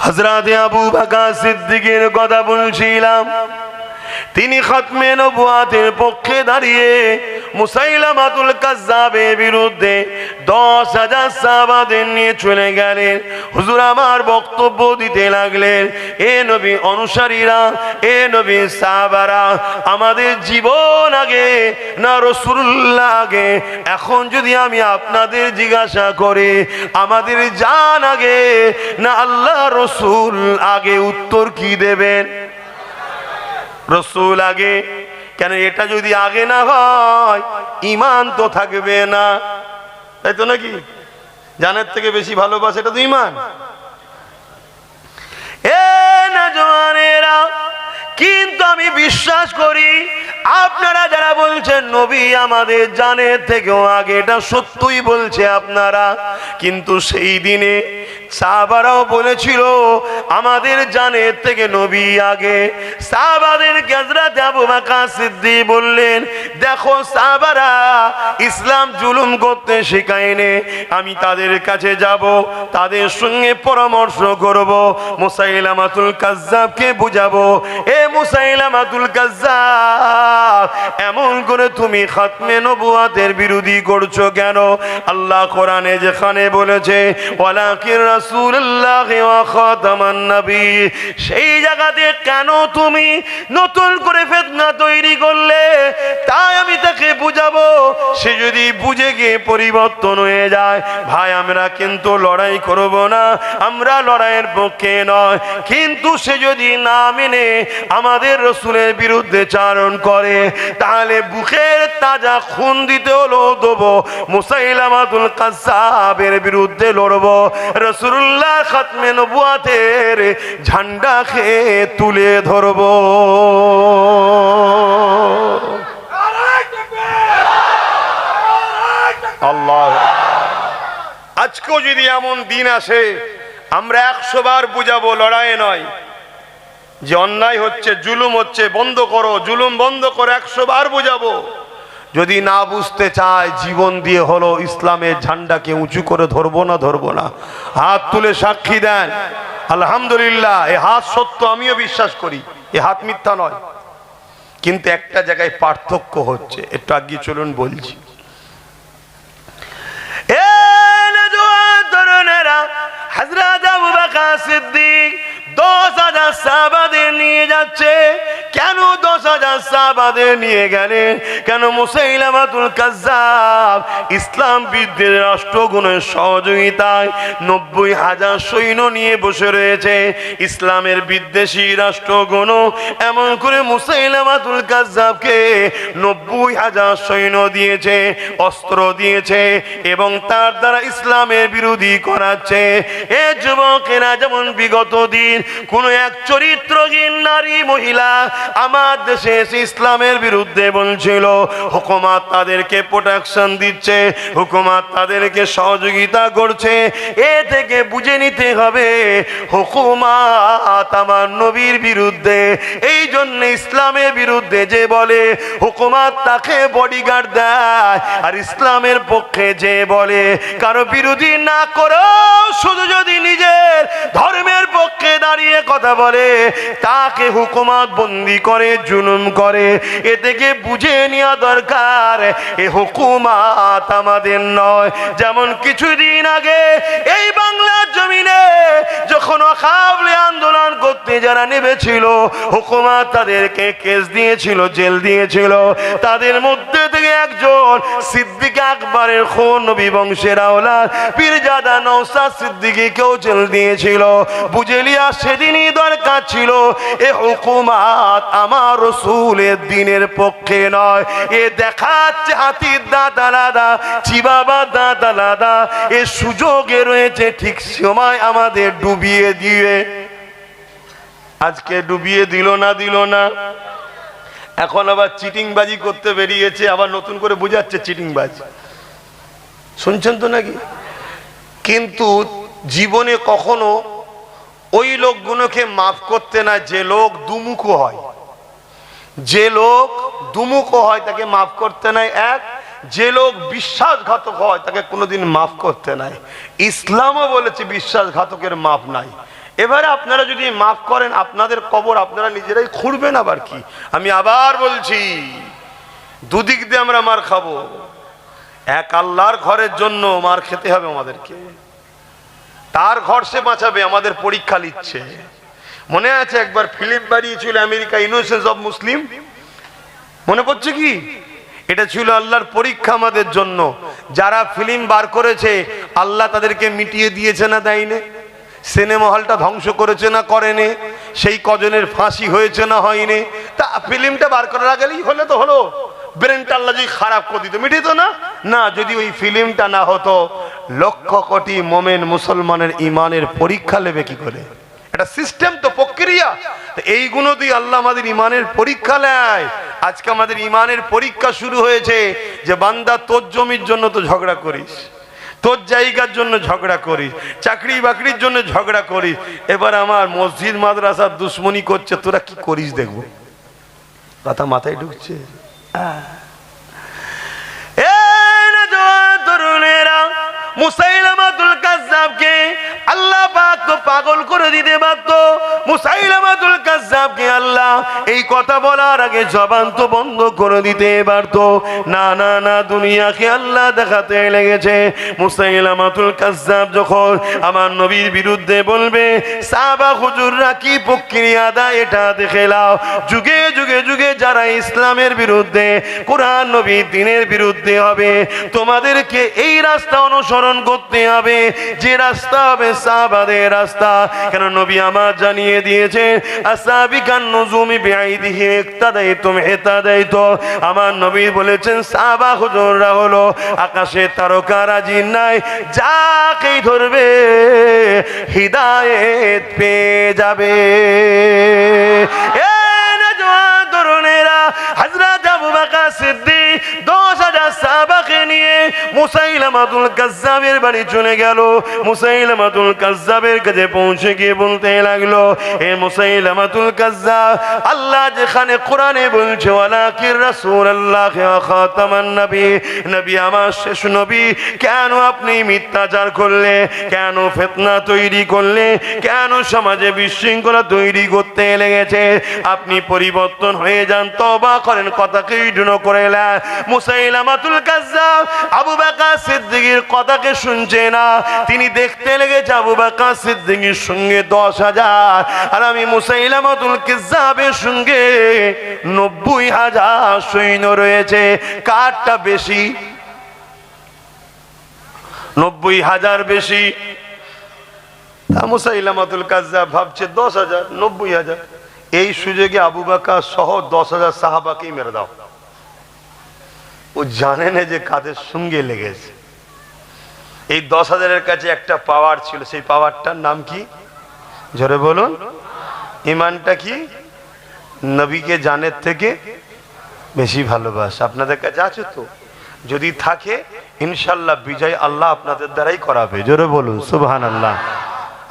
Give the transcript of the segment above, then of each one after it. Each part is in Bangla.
হযরত আবু বকর সিদ্দিকের কথা বলছিলাম। তিনি খতমে নবুয়াতের পক্ষে দাঁড়িয়ে মুসাইলামাতুল কাজ্জাবের বিরুদ্ধে 10,000 সাহাবাদের নিয়ে চলে গেলেন। হুজুর আমার বক্তব্য দিতে লাগলেন, এ নবী অনুসারীরা, এ নবী সাহাবারা, আমাদের জীবন আগে না রাসূলুল্লাহ আগে? এখন যদি আমি আপনাদের জিজ্ঞাসা করি আমাদের জান আগে না আল্লাহ রাসূল আগে, উত্তর কি দেবেন? রাসূল আগে। কেন? এটা যদি আগে না হয় ঈমান তো থাকবে না, তাই তো নাকি? জানের থেকে বেশি ভালোবাসা, এটা তো ঈমান। এ নওজওয়ানেরা, কিন্তু আমি বিশ্বাস করি আপনারা যারা বলছেন নবী আমাদের জানের থেকেও আগে, এটা সত্যই বলছে আপনারা। কিন্তু সেই দিনে সাহাবারাও বলেছিল আমাদের জানের থেকে নবী আগে। সাহাবাদের হযরত আবু বকর সিদ্দিক বললেন, দেখো সাহাবারা ইসলাম জুলুম করতে শেখায়নি, আমি তাদের কাছে যাব, তাদের সঙ্গে পরামর্শ করব, মুসাইলামাতুল কাজ্জাবকে বুঝাবো, এ মুসাইলামাতুল কাজ্জাব এমন করে তুমি খতমে নবুয়াতের বিরোধী করছো কেন? আল্লাহ কোরআনে যেখানে বলেছে ওয়ালাকিন রাসূলুল্লাহ ওয়া খাতামান নবী, সেই জায়গাতে কেন তুমি নতুন করে ফিতনা তৈরি করলে? তাই আমি তাকে বুঝাবো, সে যদি বুঝে গিয়ে পরিবর্তন হয়ে যায়, ভাই আমরা কিন্তু লড়াই করব না, আমরা লড়াইয়ের পক্ষে নয়। কিন্তু সে যদি না মেনে আমাদের রাসূলের বিরুদ্ধে চারণ করে, তাহলে বুকের তাজা খুন দিতে হলো দেবো, মুসাইলামাতুল কাজ্জাবের বিরুদ্ধে লড়বো, রাসূলুল্লাহ খতমে নবুয়াতের ঝান্ডাকে তুলে ধরবো। আল্লাহ, আজকেও যদি এমন দিন আসে আমরা 100 বার বুঝাবো, লড়াই নয়, যে অন্যায় হচ্ছে, জুলুম হচ্ছে, বন্ধ করো, জুলুম বন্ধ করো, 100 বার বুঝাবো। যদি না বুঝতে চায় জীবন দিয়ে হলো ইসলামের ঝান্ডাকে উঁচু করে ধরবো না, ধরবো না। হাত তুলে সাক্ষী দেন আলহামদুলিল্লাহ, এই হাত সত্য, আমিও বিশ্বাস করি, এই হাত মিথ্যা নয়। কিন্তু একটা জায়গায় পার্থক্য হচ্ছে, একটু আগে চলুন বলছি। হযরত আবু বকর সিদ্দিক 10,000 সাহাবাদের নিয়ে যাচ্ছে। কেন 10,000 সাহাবাদের নিয়ে গেলেন? কেন? মুসাইলামাতুল কাজ্জাব ইসলাম বিদ্বেষ রাষ্ট্রগুণের সহযোগিতায় 90,000 সৈন্য নিয়ে বসে রয়েছে। ইসলামের বিদ্বেষী রাষ্ট্রগুণ এমন করে মুসাইলামাতুল কাজ্জাবকে 90,000 সৈন্য দিয়েছে, অস্ত্র দিয়েছে, এবং তার দ্বারা ইসলামের বিরোধী করাচ্ছে। এ যুবকেরা, যেমন বিগত দিন কোন এক চরিত্রহীন নারী মহিলা আমার দেশে এসে ইসলামের বিরুদ্ধে বলছিল, হুকুমত তাদেরকে প্রোটেকশন দিচ্ছে, হুকুমত তাদেরকে সহযোগিতা করছে, এ থেকে বুঝে নিতে হবে হুকুমত আমার নবীর বিরুদ্ধে। এই জন্য ইসলামের বিরুদ্ধে যে বলে হুকুমত তাকে বডিগার্ড দেয়, আর ইসলামের পক্ষে যে বলে কারো বিরোধী না করো, শুধু যদি নিজের ধর্মের পক্ষে দাঁড়িয়ে কথা বলে তাকে হুকুমত বন্দি করে, জুলুম করে। এ থেকে বুঝে নেওয়া দরকার এ হুকুমত আমাদের নয়। যেমন কিছুদিন আগে এই বাংলার জমিনে যখন ওয়াকফ আন্দোলন করতে যারা নেমেছিল, হুকুমত তাদেরকে কেস দিয়েছিল, জেল দিয়েছিল। তাদের মধ্যে থেকে একজন সিদ্দিক আকবরের খুন, নবী বংশের আওলাদ পীরজাদা নওশাদ সিদ্দিকীকেও জেল দিয়েছিল। বুঝে লিয়া সেদিনই দরকার ছিল এ হুকুমত আমার রাসূলের দ্বীনের পক্ষে নয়। এ দেখাচ্ছে হাতির দাঁত আলাদা, চিবাবার দাঁত আলাদা। এ সুযোগে রয়েছে, ঠিক সময় আমাদের ডুবিয়ে দিবে। আজকে ডুবিয়ে দিল না, এখন আবার চিটিংবাজি করতে বেরিয়েছে, আবার নতুন করে বুঝাচ্ছে চিটিংবাজি। শুনছেন তো নাকি? কিন্তু জীবনে কখনো ওই লোকগুলোকে মাফ করতে না যে লোক দুমুখ হয়, যে লোক দুমুখ হয় তাকে মাফ করতে নাই। এক, যে লোক বিশ্বাসঘাতক হয় তাকে কোনোদিন মাফ করতে নাই। ইসলামও বলেছে বিশ্বাসঘাতকের মাফ নাই। এবারে আপনারা যদি মাফ করেন, আপনাদের কবর আপনারা নিজেরাই খুঁড়বেন। আবার কি, আমি আবার বলছি, দুদিক দিয়ে আমরা মার খাবো। এক আল্লাহর ঘরের জন্য মার খেতে হবে আমাদেরকে, তার ঘর সে বাঁচাবে, আমাদের পরীক্ষা নিচ্ছে। মনে আছে একবার ফিল্ম বাড়িয়েছিল আমেরিকা, ইনোসেন্স অফ মুসলিম, মনে পড়ছে কি? এটা ছিল আল্লাহর পরীক্ষা আমাদের জন্য। যারা ফিল্ম বার করেছে আল্লাহ তাদেরকে মিটিয়ে দিয়েছে না দেয়নি? সিনেমা হলটা ধ্বংস করেছে না করেনি? সেই কজনের ফাঁসি হয়েছে না হয়নি? তা ফিল্মটা বার করার আগেই হলে তো হলো, ব্রেনটা আল্লাহ যদি খারাপ করে দিত মিটিত না? না, যদি ওই ফিল্মটা না হতো লক্ষ কোটি মোমেন মুসলমানের ইমানের পরীক্ষা নেবে কি করে? এটা সিস্টেম তো, প্রক্রিয়া। এইগুলো দিয়ে আল্লাহ আমাদের ইমানের পরীক্ষা নেয়। আজকে আমাদের ইমানের পরীক্ষা শুরু হয়েছে যে বান্দা তোর জমির জন্য তো ঝগড়া করিস, তোর জায়গার জন্য ঝগড়া করিস, চাকরি বাকরির জন্য ঝগড়া করিস, এবার আমার মসজিদ মাদ্রাসার দুশ্মনী করছে, তোরা কি করিস দেখবো। কথা মাথায় ঢুকছে? তরুণেরা, মুসাইলামাতুল কাজ্জাবকে আল্লাহ পাক তো পাগল করে দিতে পারত। মুসাইলামাতুল কাজ্জাবকে আল্লাহ এই কথা বলার আগে জবান তো বন্ধ করে দিতে পারত। না না না, দুনিয়াকে আল্লাহ দেখাতে লেগেছে। মুসাইলামাতুল কাজ্জাব যখন আমার নবীর বিরুদ্ধে বলবে, সাহাবা হুজুররা কি প্রক্রিয়া দেয় এটা দেখে নাও। যুগে যুগে যুগে যারা ইসলামের বিরুদ্ধে, কোরআন নবী দ্বীনের বিরুদ্ধে হবে, তোমাদেরকে এই রাস্তা অনুসরণ করতে হবে, যে রাস্তা হবে সাহাবাদের রাস্তা। কেন নবী আমার জানিয়ে দিয়েছে, আসাবিকান নুজুমি বিআইদিহি ইক্তাদাইতুম ইহতাদাইতু। আমার নবী বলেছেন সাহাবা হুজুররা হলো আকাশের তারকারা, জিন নাই, যাকেই ধরবে হিদায়েত পেয়ে যাবে। তরুণেরা, হযরত আবু বকর সিদ্দিক 10,000 সাহাবাকে নিয়ে মুসাইলামাতুল কাজ্জাবের বাড়ি চলে গেল। মুসাইলামাতুল কাজ্জাবের কাছে পৌঁছে গিয়ে বলতে লাগলো, হে মুসাইলামাতুল কাজ্জাব, আল্লাহ যেখানে কোরআনে বলছে ওয়ালাকির রাসূলুল্লাহ ওয়া খাতামান নবী, নবী আমার শেষ নবী, কেন আপনি মিথ্যাচার করলে? কেন ফিতনা তৈরি করলে? কেন সমাজে বিশৃঙ্খলা তৈরি করতে লেগেছে? আপনি পরিবর্তন হয়ে যান, তওবা করেন, কথাকে ইগনোর করে না। মুসাইলামাতুল কাজ্জাব আবু বকর সিদ্দিকের কথাকে শুনছে না। তিনি দেখতে লেগেছে আবু বকর সিদ্দিকের সঙ্গে 10,000, আর আমি মুসাইলামাতুল কাজ্জাবের সঙ্গে 90,000 সৈন্য রয়েছে। কারটা বেশি? 90,000 বেশি। তা মুসাইলামাতুল কাজ্জাব ভাবছে 10,000, 90,000, এই সুযোগে আবু বকর সহ 10,000 সাহাবাকেই মেরে দাও। ও জানে না যে কাদের সঙ্গে লেগেছে। এই 10,000-এর কাছে একটা পাওয়ার ছিল, সেই পাওয়ারটার নাম কি? জোরে বলুন। ইমানটা কি? নবীকে জানের থেকে বেশি ভালোবাসা। আপনাদের কাছে আছে তো? যদি থাকে ইনশাল্লাহ বিজয় আল্লাহ আপনাদের দ্বারাই করাবে। জোরে বলুন সুবহানাল্লাহ।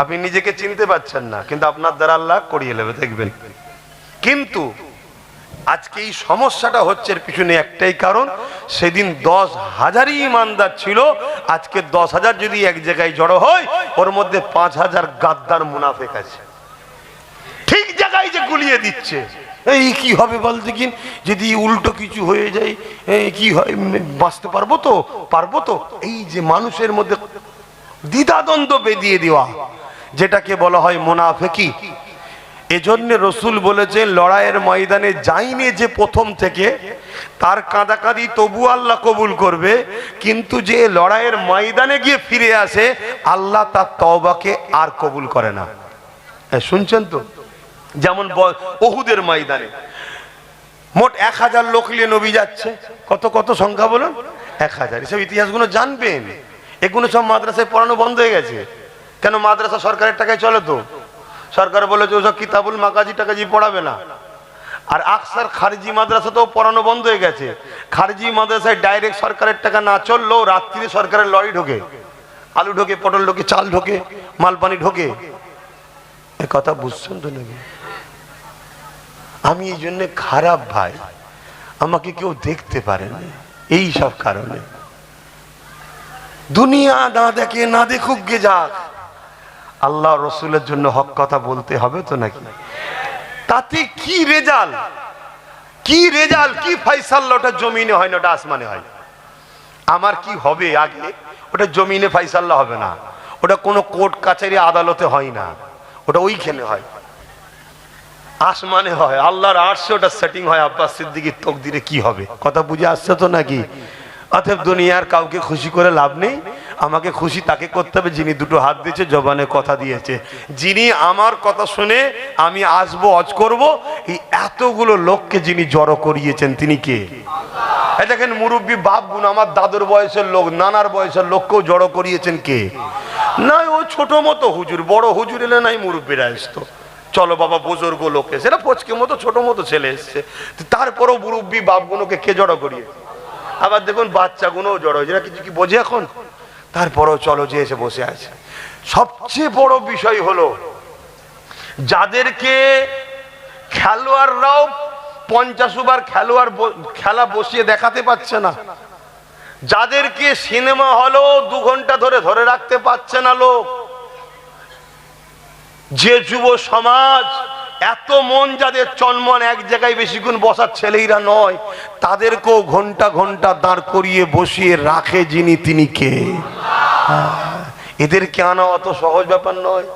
আপনি নিজেকে চিনতে পারছেন না, কিন্তু আপনার দ্বারা আল্লাহ করিয়ে নেবে, দেখবেন। কিন্তু আজকে এই সমস্যাটা হচ্ছে, এর পিছনে একটাই কারণ, সেদিন 10,000-ই ইমানদার ছিল। আজকে 10,000 যদি এক জায়গায় জড়ো হয়, ওর মধ্যে 5,000 গাদ্দার মুনাফিক আছে, ঠিক জায়গায় যে গুলিয়ে দিচ্ছে। এই কি হবে বলতে, কি যদি উল্টো কিছু হয়ে যায়, কি হয়, বাঁচতে পারবো তো, পারবো তো? এই যে মানুষের মধ্যে দ্বিধাদ্বন্দ্ব বেঁধিয়ে দেওয়া, যেটাকে বলা হয় মুনাফিকি। এজন্য রসুল বলেছেন, লড়াইয়ের ময়দানে যায়নি যে প্রথম থেকে, তার কাঁদাকাঁদি তবু আল্লাহ কবুল করবে, কিন্তু যে লড়াইয়ের ময়দানে গিয়ে ফিরে আসে, আল্লাহ তার তওবাকে আর কবুল করে না। শুনছেন তো? যেমন উহুদের ময়দানে মোট 1,000 লোক নিয়ে নবী যাচ্ছে। কত কত সংখ্যা বলুন? 1,000। এসব ইতিহাসগুলো জানবেন। এগুলো সব মাদ্রাসায় পড়ানো বন্ধ হয়ে গেছে। কেন? মাদ্রাসা সরকারের টাকায় চলে তো। সরকার বলেছে ওসব কিতাবুল মাকাজি টাকাজি পড়াবে না। আর আকসার খারিজি মাদ্রাসাতেও পড়ানো বন্ধ হয়ে গেছে। খারিজি মাদ্রাসায় ডাইরেক্ট সরকারের টাকা না চললেও রাত্রিরে সরকারের লরি ঢোকে, আলু ঢোকে, পটল ঢোকে, চাল ঢোকে, মালপানি ঢোকে। এ কথা বুঝছেন তো নাকি? আমি এই জন্য খারাপ ভাই, আমাকে কেউ দেখতে পারে না, এই সব কারণে। দুনিয়া না দেখে, না দেখুক গে যাক, আল্লাহ রসুলের জন্য হক কথা বলতে হবে তো নাকি? তাতে কি রেজাল্ট, কি রেজাল্ট, কি ফাইসাল্লা? ওটা জমিনে হয় না, ওটা আসমানে হয়। আমার কি হবে আগে, ওটা জমিনে ফাইসাল্লা হবে না, ওটা কোনো কোর্ট কাছারি আদালতে হয় না, ওটা ওইখানে হয়, আসমানে হয়। আল্লাহর আরশে ওটা সেটিং হয়। আব্বাস সিদ্দিকীর তকদিরে কি হবে, কথা বুঝে আসছে তো নাকি? অতএব দুনিয়ার কাউকে খুশি করে লাভ নেই, আমাকে খুশি তাকে করতে হবে যিনি দুটো হাত দিয়েছে, জবানে কথা দিয়েছে, যিনি আমার কথা শুনে আমি আসবো, হজ করব। এই এতগুলো লোককে যিনি জড়ো করিয়েছেন তিনি কে? এই দেখেন মুরব্বী বাপ গুণ, আমার দাদুর বয়সের লোক, নানার বয়সের লোককেও জড়ো করিয়েছেন কে? না ও ছোট মতো হুজুর, বড় হুজুর এলে নাই মুরব্বীরা আসতো, চলো বাবা বুজুর্গ লোক এসে, সেটা পচকে মতো ছোট মতো ছেলে এসছে, তারপরও মুরব্বী বাপগুলোকে কে জড়ো করিয়েছে? আবার দেখুন বাচ্চাগুলোও জড়ো হয়েছে, কিছু কি বোঝে এখন? তারপরও চলো যে এসে বসে আছে। সবচেয়ে বড় বিষয় হলো যাদেরকে খেলোয়াড়রাও 50 ওভার খেলা বসিয়ে দেখাতে পারছে না, যাদেরকে সিনেমা হলও 2 ঘন্টা ধরে রাখতে পারছে না লোক, যে যুব সমাজ এত মন যাদের চনমন এক জায়গায় বেশিক্ষণ বসার ছেলেরা নয়, তাদেরকেও ঘন্টা ঘন্টা দাঁড় করিয়ে বসিয়ে রাখে যিনি, তিনি কে? এদেরকে আনা অত সহজ ব্যাপার নয়।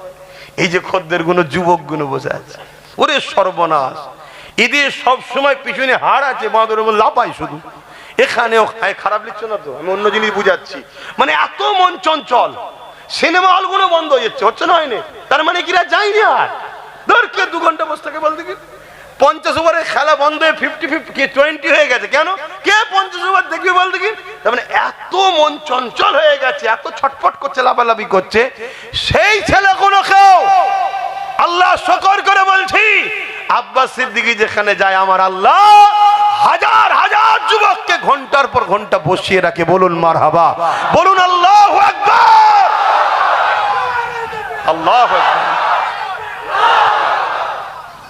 এই যে খদ্দের গুলো, যুবক গুলো বসে আছে, ওরে সর্বনাশ, এদের সব সময় পিছনে হাড় আছে, বাঁদর লাপাই শুধু, এখানেও খারাপ লিখছো না তো, আমি অন্য জিনিস বুঝাচ্ছি। মানে এত মন চঞ্চল, সিনেমা হল গুলো বন্ধ হচ্ছে না, হয়নি? তার মানে কিরা যায়নি আর ধর কে 2 ঘন্টা বসে থাকে বলতে কি? 50 ওভারের খেলা বন্ধ হয়ে 50-20 হয়ে গেছে, কেন? কে 50 ওভার দেখবি বলতে কি? তার মানে এত মন চঞ্চল হয়ে গেছে, এত ছটফট করছে, লাফালাফি করছে। সেই ছেলেগুলোকেও আল্লাহ শকর করে বলছি, আব্বাস সিদ্দিকী যেখানে যায় আমার আল্লাহ হাজার হাজার যুবককে ঘন্টার পর ঘন্টা বসিয়ে রাখে। বলুন মারহাবা, বলুন আল্লাহু আকবার, আল্লাহু আকবার।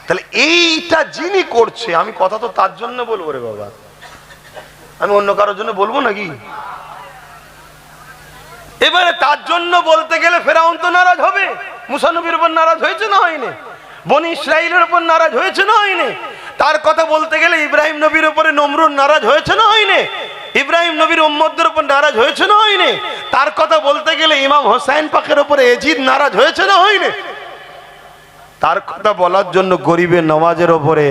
তাহলে এইটা যিনি করছে, আমি কথা তো তার জন্য বলবো রে বাবা, আমি অন্য কারোর জন্য বলবো নাকি? এবারে তার জন্য বলতে গেলে ফেরাউন তো নারাজ হবে, মুসা নবীর উপর নারাজ হয়েছে না হয়নি? বনি ইসরাইলের উপর নারাজ হয়েছে না হয়নি? তার কথা বলতে গেলে ইব্রাহিম নবীর উপরে নমরুদ নারাজ হয়েছে না হয়নি? ইব্রাহিম নবীর উম্মতদের উপর নারাজ হয়েছে না হয়নি? তার কথা বলতে গেলে ইমাম হোসেন পাকের উপরে এজিদ নারাজ হয়েছে না হয়নি? তার কথা বলার জন্য গরিবের নওয়াজের উপরে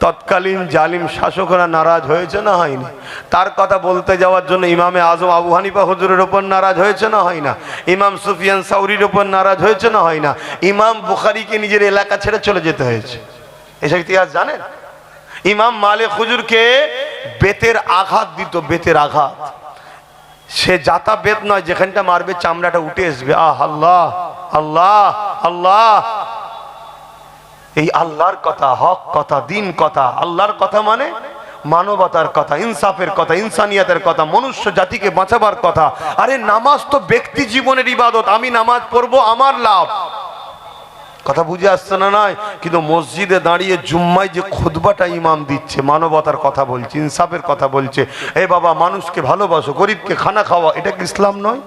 তৎকালীন জালিম শাসকরা নারাজ হয়েছে না হয়নি? তার কথা বলতে যাওয়ার জন্য ইমামে আজম আবু হানিফা হুজুরের উপর নারাজ হয়েছে না হয় না? ইমাম সুফিয়ান সাউরির উপর নারাজ হয়েছে না হয় না? ইমাম বুখারীকে নিজের এলাকা ছেড়ে চলে যেতে হয়েছে, এসব ইতিহাস জানেন? ইমাম মালিক হুজুরকে বেতের আঘাত দিত, বেতের আঘাত, সে জাতা বেত নয়, যেখানটা মারবে চামড়াটা উঠে আসবে। আহ আল্লাহ আল্লাহ আল্লাহ, এই আল্লাহর কথা, হক কথা, দিন কথা। আল্লাহর কথা মানে মানবতার কথা, ইনসাফের কথা, ইনসানিয়াতের কথা, মনুষ্য জাতিকে বাঁচাবার কথা। আরে নামাজ তো ব্যক্তি জীবনের ইবাদত, আমি নামাজ পড়বো আমার লাভ, কথা বুঝে আসছে না? নয়, কিন্তু মসজিদে দাঁড়িয়ে জুম্মায় যে খুতবাটা ইমাম দিচ্ছে, মানবতার কথা বলছে, ইনসাফের কথা বলছে, এ বাবা মানুষকে ভালোবাসো, গরিবকে খানা খাওয়া, এটা কি ইসলাম নয়?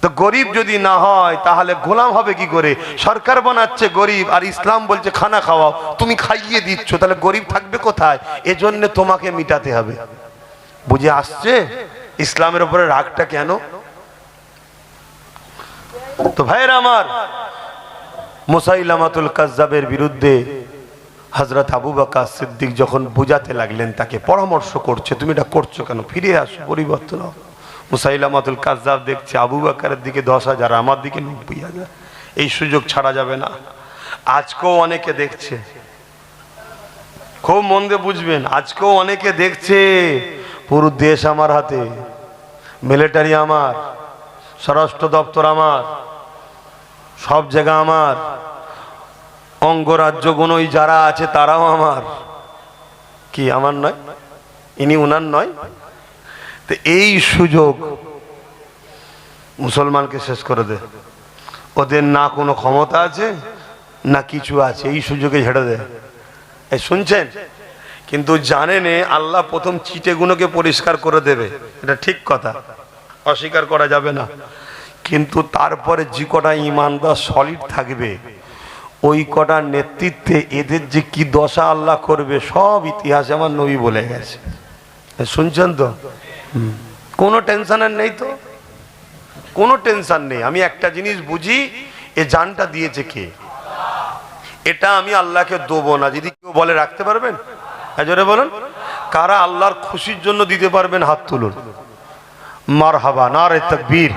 তো গরিব যদি না হয় তাহলে গোলাম হবে কি করে? সরকার বানাচ্ছে গরিব আর ইসলাম বলছে খানা খাওয়াও, তুমি খাইয়ে দিচ্ছ, তাহলে গরিব থাকবে কোথায়? এজন্য তোমাকে মিটাতে হবে। বুঝে আসছে ইসলামের উপরে রাগটা কেন? তো ভাইরা আমার, মুসাইলামাতুল কাজ্জাবের বিরুদ্ধে হযরত আবু বকর সিদ্দিক যখন বুঝাতে লাগলেন, তাকে পরামর্শ করছে, তুমি এটা করছো কেন, ফিরে আসো, পরিবর্তন হও। মুসাইলামাতুল কাজ্জাব দেখছে আবু বকরের দিকে 10,000, আমার দিকে 90,000, এই সুযোগ ছাড়া যাবে না। আজকেও অনেকে দেখছে, খুব মন দিয়ে বুঝবেন, আজকেও অনেকে দেখছে। পুরো দেশ আমার হাতে, মিলিটারি আমার, স্বরাষ্ট্র দপ্তর আমার, সব জায়গা আমার, অঙ্গরাজ্যগুলোই যারা আছে তারাও আমার। কি আমার নয়? ইনি উনার নয়? তো এই সুযোগ মুসলমানকে শেষ করে দে। ওদের না কোনো ক্ষমতা আছে না কিছু আছে, এই সুযোগে ঝেড়ে দেয়। এই শুনছেন? কিন্তু জানেন আল্লাহ প্রথম চিটেগুলোকে পরিষ্কার করে দেবে, এটা ঠিক কথা, অস্বীকার করা যাবে না। কিন্তু তারপরে যে কটা ইমানদার সলিড থাকবে ওই কটার নেতৃত্বে এদের যে কি দশা আল্লাহ করবে সব ইতিহাসে আমার নবী বলে গেছে। শুনছেন তো? কোনো টেনশনের নেই তো, কোনো টেনশন নেই। আমি একটা জিনিস বুঝি, এ জানটা দিয়েছে কে? এটা আমি আল্লাহকে দেবো না। যদি কেউ বলে রাখতে পারবেন? জোরে বলুন, কারা আল্লাহর খুশির জন্য দিতে পারবেন? হাত তুলুন। মারহাবা, নারে তাকবীর,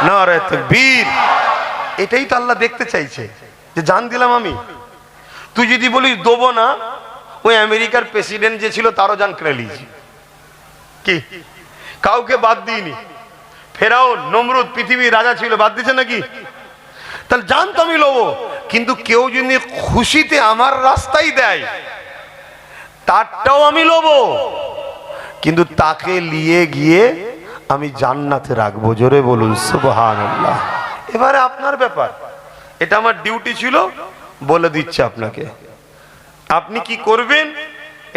নারে তাকবীর। এটাই তো আল্লাহ দেখতে চাইছে, যে জান দিলাম আমি। তুই যদি বলিস দেবো না, ওই আমেরিকার প্রেসিডেন্ট যে ছিল তারও জান কেড়ে নিয়েছি। কি কাউকে বাদ দিইনি। ফেরাউন, নমরুদ, পৃথিবীর রাজা ছিল, বাদ দিছে নাকি? তাহলে জান তো আমি লবো, কিন্তু কেউ যদি খুশিতে আমার রাস্তায় দেয় তারটাও আমি লবো, কিন্তু তাকে নিয়ে গিয়ে আমি জান্নাতে রাখবো। জোরে বলুন সুবহানাল্লাহ। এবারে আপনার ব্যাপার, এটা আমার ডিউটি ছিল, বলে দিচ্ছে আপনাকে। আপনি কি করবেন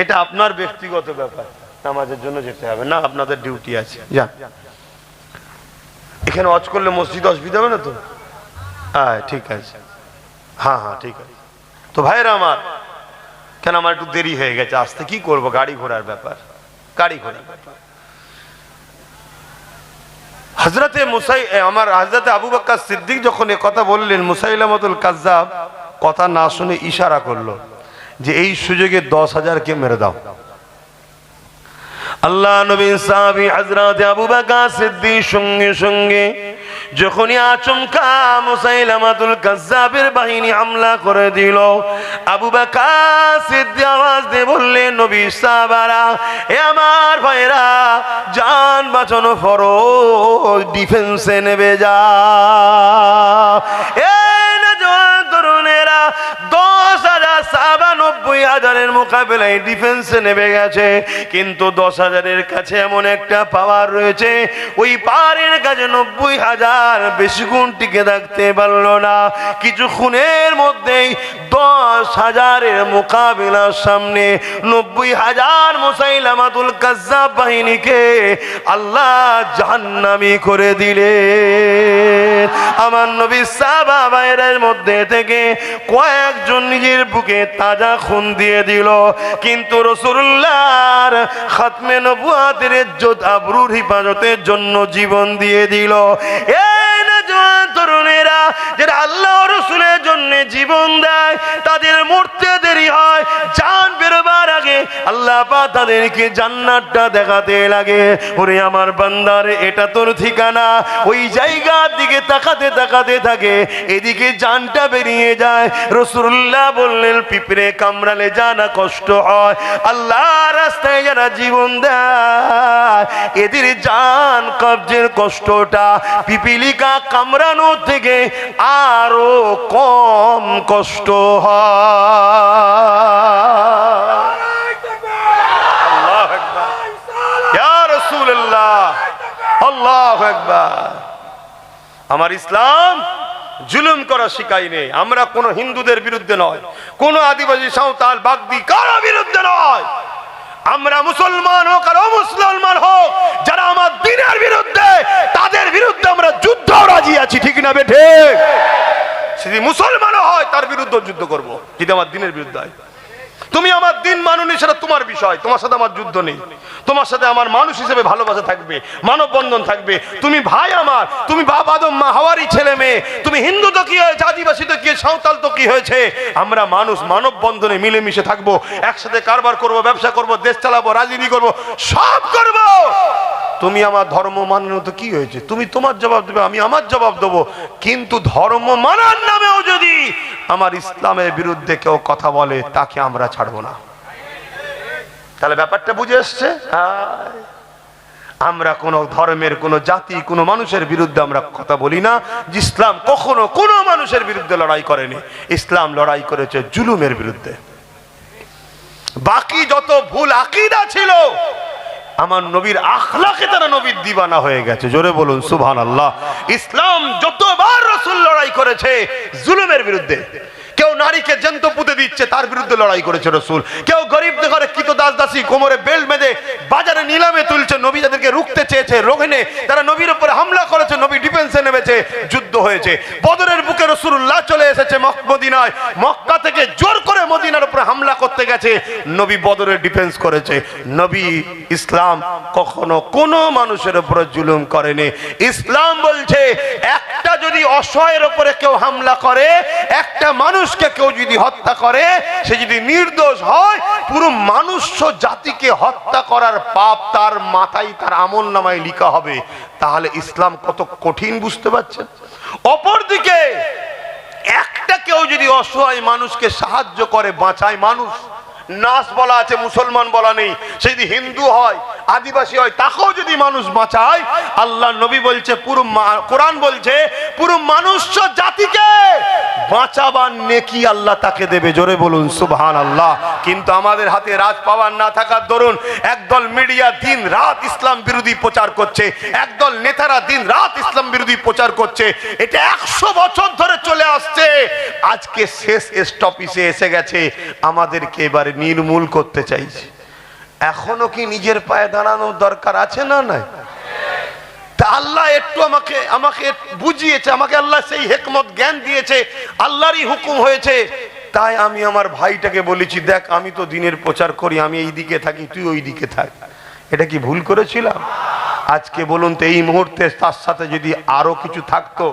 এটা আপনার ব্যক্তিগত ব্যাপার। নামাজের জন্য যেতে হবে না, আপনাদের ডিউটি আছে, যান। এখানে ওয়াজ করলে মসজিদ অসুবিধা হবে না তো? হ্যাঁ ঠিক আছে, হ্যাঁ হ্যাঁ ঠিক আছে। তো ভাইরা আমার, কেন আমার একটু দেরি হয়ে গেছে আসতে, কি করব, গাড়ি ঘোড়ার ব্যাপার, গাড়ি ঘোড়ার ব্যাপার। হযরতে আমার হযরতে আবু বকর সিদ্দিক যখন এ কথা বললেন, মুসাইলামাতুল কাজ্জাব কথা না শুনে ইশারা করলো যে এই সুযোগে 10,000কে মেরে দাও। আল্লাহ নবী সাহাবী হযরতে আবু বকর সিদ্দিক সঙ্গে সঙ্গে যখনই আচমকা মুসাইলামাতুল কাজ্জাবের বাহিনী হামলা করে দিল, আবু বকর সিদ্দিক আওয়াজ দিয়ে বললেন, নবী সাহাবারা, এ আমার ভাইরা, জান বাঁচানো ফরজ, ডিফেন্সে নেমে যাও। এই না জওয়ান তরুণেরা, 10,000 সাহাবা 90,000-এর মোকাবেলায় ডিফেন্সে নেমে গেছে, কিন্তু 10,000-এর কাছে এমন একটা পাওয়ার রয়েছে, ওই পাওয়ারের কাছে 90,000 বেশি গুণ টিকে থাকতে পারলো না। কিছুক্ষণের মধ্যেই 10,000-এর মোকাবিলার সামনে 90,000 মুসাইলামাতুল কাজ্জাব বাহিনীকে আল্লাহ জাহান্নামী করে দিলেন। আমার নবী সাহাবায়ের মধ্যে থেকে কয়েকজন নিজের বুকে তাজা খুন দিয়ে দিল, কিন্তু রাসূলুল্লাহর খাতমে নবুয়তের ইজ্জত আবরুর হিফাজতের জন্য জীবন দিয়ে দিল। এই না জওয়ান তরুণেরা, যারা আল্লাহ ও রাসূলের জন্য জীবন দেয় তাদের মরতে দেরি হয়, জান বেরোবার আগে আল্লাহ পাক তাদেরকে জান্নাতটা দেখাতে লাগে। ওরে আমার বান্দার, এটা তোর ঠিকানা। ওই জায়গার দিকে তাকাতে তাকাতে থাকে, এদিকে জানটা বেরিয়ে যায়। রাসূলুল্লাহ বললেন, পিঁপড়ে কামড়ালে জানা কষ্ট হয়, আল্লাহ রাস্তায় যারা জীবন দেয় এদের জান কবজের কষ্টটা পিপিলিকা কামড়ানো থেকে আরো কম কষ্ট হয়। আল্লাহু আকবার, ইয়া রাসূলুল্লাহ, আল্লাহু আকবার। আমার ইসলাম জুলুম করা শিখাই নেই। আমরা কোন হিন্দুদের বিরুদ্ধে নয়, কোন আদিবাসী সাঁওতাল বাগদি কারো বিরুদ্ধে নয়। আমরা মুসলমান হোক আর অমুসলমান হোক, যারা আমার দ্বীনের বিরুদ্ধে তাদের বিরুদ্ধে আমরা যুদ্ধ রাজি আছি, ঠিক না বেঠে? যদি মুসলমানও হয় তার বিরুদ্ধে যুদ্ধ করব, যদি আমার দ্বীনের বিরুদ্ধে হয়। তুমি আমার দ্বীন মানুনি, সেটা তোমার বিষয়, তোমার সাথে আমার যুদ্ধ নেই। তোমার সাথে আমার মানুষ হিসেবে ভালোবাসা থাকবে, মানববন্ধন থাকবে। তুমি ভাই আমার, তুমি বাপ আদম মা হাওয়ারই ছেলে মেয়ে। তুমি হিন্দু তো কি হয়েছে, আদিবাসী তো কি, সাঁওতাল তো কি হয়েছে, আমরা মানুষ, মানববন্ধনে মিলেমিশে থাকবো, একসাথে কারবার করব, ব্যবসা করব, দেশ চালাবো, রাজনীতি করব, সব করব। তুমি আমার ধর্ম মানো তো কি হয়েছে, তুমি তোমার জবাব দেবে, আমি আমার জবাব দেবো। কিন্তু ধর্ম মানার নামেও যদি আমার ইসলামের বিরুদ্ধে কেউ কথা বলে, তাকে আমরা ছাড়বো না। তাহলে ব্যাপারটা বুঝে এসছে? আমরা কোন ধর্মের, কোন জাতি, কোন মানুষের বিরুদ্ধে আমরা কথা বলি না। ইসলাম কখনো কোন মানুষের বিরুদ্ধে লড়াই করেনি। ইসলাম লড়াই করেছে জুলুমের বিরুদ্ধে। বাকি যত ভুল আকীদা ছিল, আমার নবীর আখলাকে তারা নবীর দিবানা হয়ে গেছে। জোরে বলুন সুবহানাল্লাহ। ইসলাম যতবার রাসূল লড়াই করেছে জুলুমের বিরুদ্ধে। কেউ নারীকে জ্যান্ত পুঁতে দিচ্ছে, তার বিরুদ্ধে লড়াই করেছে রাসূল। কেউ গরিবদের ঘরে কৃতদাস দাসী কোমরে বেল্ট বেঁধে বাজারে নিলামে তুলছে, নবী যাদেরকে রুখতে চেয়েছে রোহিনে, তারা নবীর উপরে হামলা করেছে, নবী ডিফেন্সে নেমেছে, যুদ্ধ হয়েছে। বদরের বুকে রাসূলুল্লাহ চলে এসেছে মদিনায়, মক্কা থেকে জোর করে মদিনার উপরে হামলা করতে গেছে, নবী বদরের ডিফেন্স করেছে। নবী ইসলাম কখনো কোনো মানুষের উপরে জুলুম করেনি। ইসলাম বলছে একটা যদি অসহায়ের উপরে কেউ হামলা করে, একটা মানুষকে কেউ যদি হত্যা করে, সে যদি নির্দোষ হয়, পুরো মানুষ জাতিকে হত্যা করার পাপ তার মাথায়, তার আমলনামায় লেখা হবে। তাহলে ইসলাম কত কঠিন বুঝতে পারছেন? অপরদিকে একটা কেউ যদি অসহায় মানুষকে সাহায্য করে, বাঁচায় মানুষ, নাস বলা আছে, মুসলমান বলা নেই, সে যদি হিন্দু হয়, আদিবাসী হয়, তাকেও যদি মানুষ বাঁচায়, আল্লাহ নবী বলছে, পুরো কোরআন বলছে পুরো মানুষ জাতিকে বাঁচাবার নেকি আল্লাহ তাকে দেবে। জোরে বলুন সুবহানাল্লাহ। কিন্তু আমাদের হাতে রাজ পাওয়ার না থাকার দরুন একদল মিডিয়া দিন রাত ইসলাম বিরোধী প্রচার করছে, একদল নেতারা দিন রাত ইসলাম বিরোধী প্রচার করছে। এটা 100 বছর ধরে চলে আসছে, আজকে শেষ স্টপিসে এসে গেছে, আমাদেরকে এবারে নির্মূল করতে চাইছে। এখনো কি নিজের পায়ে দাঁড়ানোর দরকার আছে না নাই? তা আল্লাহ একটু আমাকে বুঝিয়েছে, আমাকে আল্লাহ সেই হিকমত জ্ঞান দিয়েছে, আল্লাহরই হুকুম হয়েছে। তাই আমি আমার ভাইটাকে বলেছি, দেখ আমি তো দিনের প্রচার করি, আমি এই দিকে থাকি, তুই ওই দিকে থাক। এটা কি ভুল করেছিলাম? আজকে বলুন তো, এই মুহূর্তে তার সাথে যদি আরো কিছু থাকতো,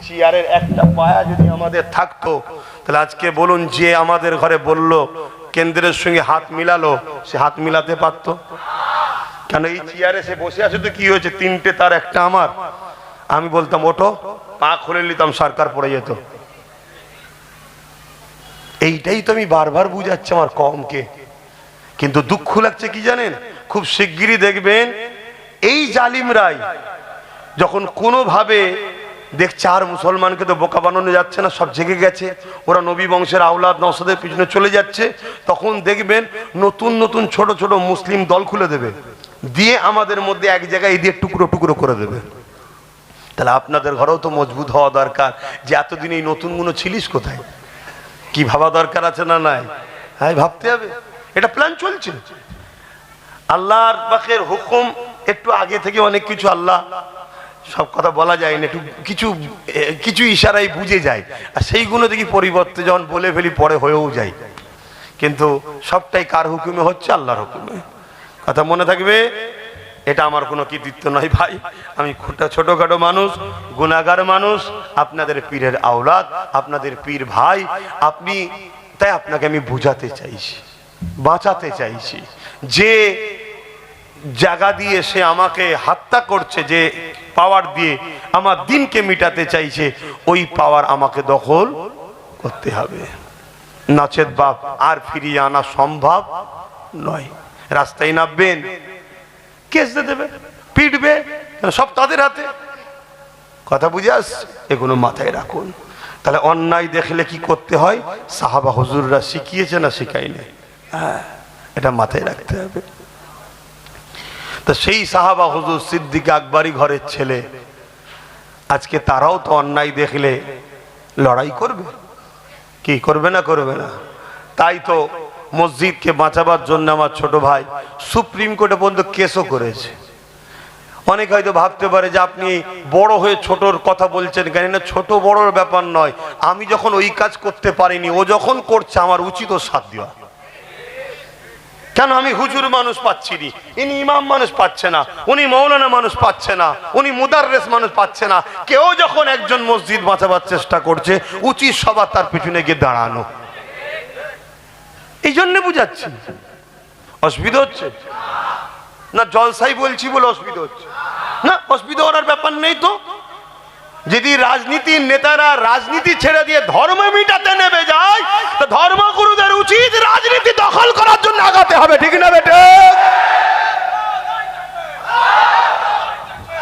চেয়ারের একটা পায়া যদি আমাদের থাকতো, তাহলে আজকে বলুন, যে আমাদের ঘরে বলল কেন্দ্রের সঙ্গে হাত মিলালো, সে হাত মিলাতে পারতো? কেন এই চেয়ারে সে বসে আছে তো কি হয়েছে, 3টে তার একটা আমার, আমি বলতাম ওঠো, পা খুলে নিতাম, সরকার পড়ে যেত। এইটাই তো আমি বারবার বুঝাচ্ছি আমার কমকে। কিন্তু দুঃখ লাগছে কি জানেন, খুব শিগগিরই দেখবেন এই জালিমরাই যখন কোনোভাবে দেখছে আর মুসলমানকে তো বোকা বানানো যাচ্ছে না, সব জেগে গেছে, ওরা নবী বংশের আওলাদ নওসাদের পিছনে চলে যাচ্ছে, তখন দেখবেন নতুন নতুন ছোট ছোট মুসলিম দল খুলে দেবে, দিয়ে আমাদের মধ্যে এক জায়গায় দিয়ে টুকরো টুকরো করে দেবে। তাহলে আপনাদের ঘরেও তো মজবুত হওয়া দরকার, যে এতদিন এই নতুনগুলো ছিলিস কোথায়, কি ভাবা দরকার আছে না নাই? হ্যাঁ, ভাবতে হবে। এটা প্ল্যান চলছে, আল্লাহর পাকের হুকুম। একটু আগে থেকে অনেক কিছু, আল্লাহ সব কথা বলা যায় না, একটু কিছু কিছু ইশারায় বুঝে যায়, আর সেইগুলো দেখি পরিবর্তে যখন বলে ফেলি পরে হয়েও যায়। কিন্তু সবটাই কার হুকুমে হচ্ছে? আল্লাহর হুকুমে। কথা মনে থাকবে, এটা আমার কোনো কৃতিত্ব নয় ভাই, আমি ছোটখাটো মানুষ, গুনাহগার মানুষ, আপনাদের পীরের আওলাদ, আপনাদের পীর ভাই আপনি। তাই আপনাকে আমি বুঝাতে চাইছি, বাঁচাতে চাইছি। যে জায়গা দিয়ে সে আমাকে হত্যা করছে, যে পাওয়ার দিয়ে আমার দিনকে মিটাতে চাইছে, ওই পাওয়ার আমাকে দখল করতে হবে, নচেত বাপ আর ফিরিয়ে আনা সম্ভব নয়। রাস্তায় নামবেন, কেস দিয়ে দেবে, পিটবে, সব তাদের হাতে। কথা বুঝে আসছে? এগুলো মাথায় রাখুন। তাহলে অন্যায় দেখলে কি করতে হয়, সাহাবা হুজুররা শিখিয়েছে না শিখায়নি? হ্যাঁ, এটা মাথায় রাখতে হবে। তো সেই সাহাবা হুজুর সিদ্দিক আকবরী ঘরের ছেলে, আজকে তারাও তো অন্যায় দেখলে লড়াই করবে, কি করবে না? করবে না। তাই তো মসজিদকে বাঁচাবার জন্য আমার ছোট ভাই সুপ্রিম কোর্টে পর্যন্ত কেসও করেছে। অনেক হয়তো ভাবতে পারে যে আপনি বড় হয়ে ছোটর কথা বলছেন কেন, না ছোট বড়র ব্যাপার নয়। আমি যখন ওই কাজ করতে পারিনি, ও যখন করছে আমার উচিত ও সাথ দেওয়া। কেন আমি হুজুর মানুষ পাচ্ছি নি, ইনি ইমাম মানুষ পাচ্ছে না, উনি মৌলানা মানুষ পাচ্ছে না, উনি মুদাররিস মানুষ পাচ্ছে না, কেউ যখন একজন মসজিদ বাঁচাবার চেষ্টা করছে, উচিত সবার তার পিছনে গিয়ে দাঁড়ানো। এই জন্য বুঝাচ্ছি। অসুবিধা হচ্ছে না? জলসাই বলছি বলে অসুবিধা হচ্ছে না? অসুবিধা হওয়ার ব্যাপার নেই তো। যদি রাজনীতির নেতারা রাজনীতি ছেড়ে দিয়ে ধর্ম মিটাতে নেমে যায়, তো ধর্মগুরুদের উচিত রাজনীতি দখল করার জন্য আগাতে হবে, ঠিক না বেটে?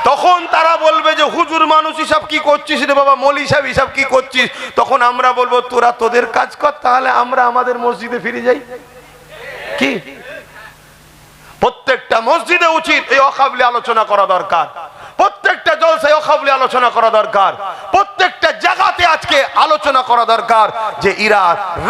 তখন তারা বলবে যে হুজুর মানুষ হিসাব কি করছিস রে বাবা, মৌলী সাহেব হিসাব কি করছিস? তখন আমরা বলবো তোরা তোদের কাজ কর, তাহলে আমরা আমাদের মসজিদে ফিরে যাই। কি প্রত্যেকটা মসজিদে উচিত এই অকাবলি আলোচনা করা দরকার, প্রত্যেকটা জলসায় অকাবলি আলোচনা করা দরকার, প্রত্যেকটা জায়গা জায়গাতে আজকে আলোচনা করা দরকার যে এরা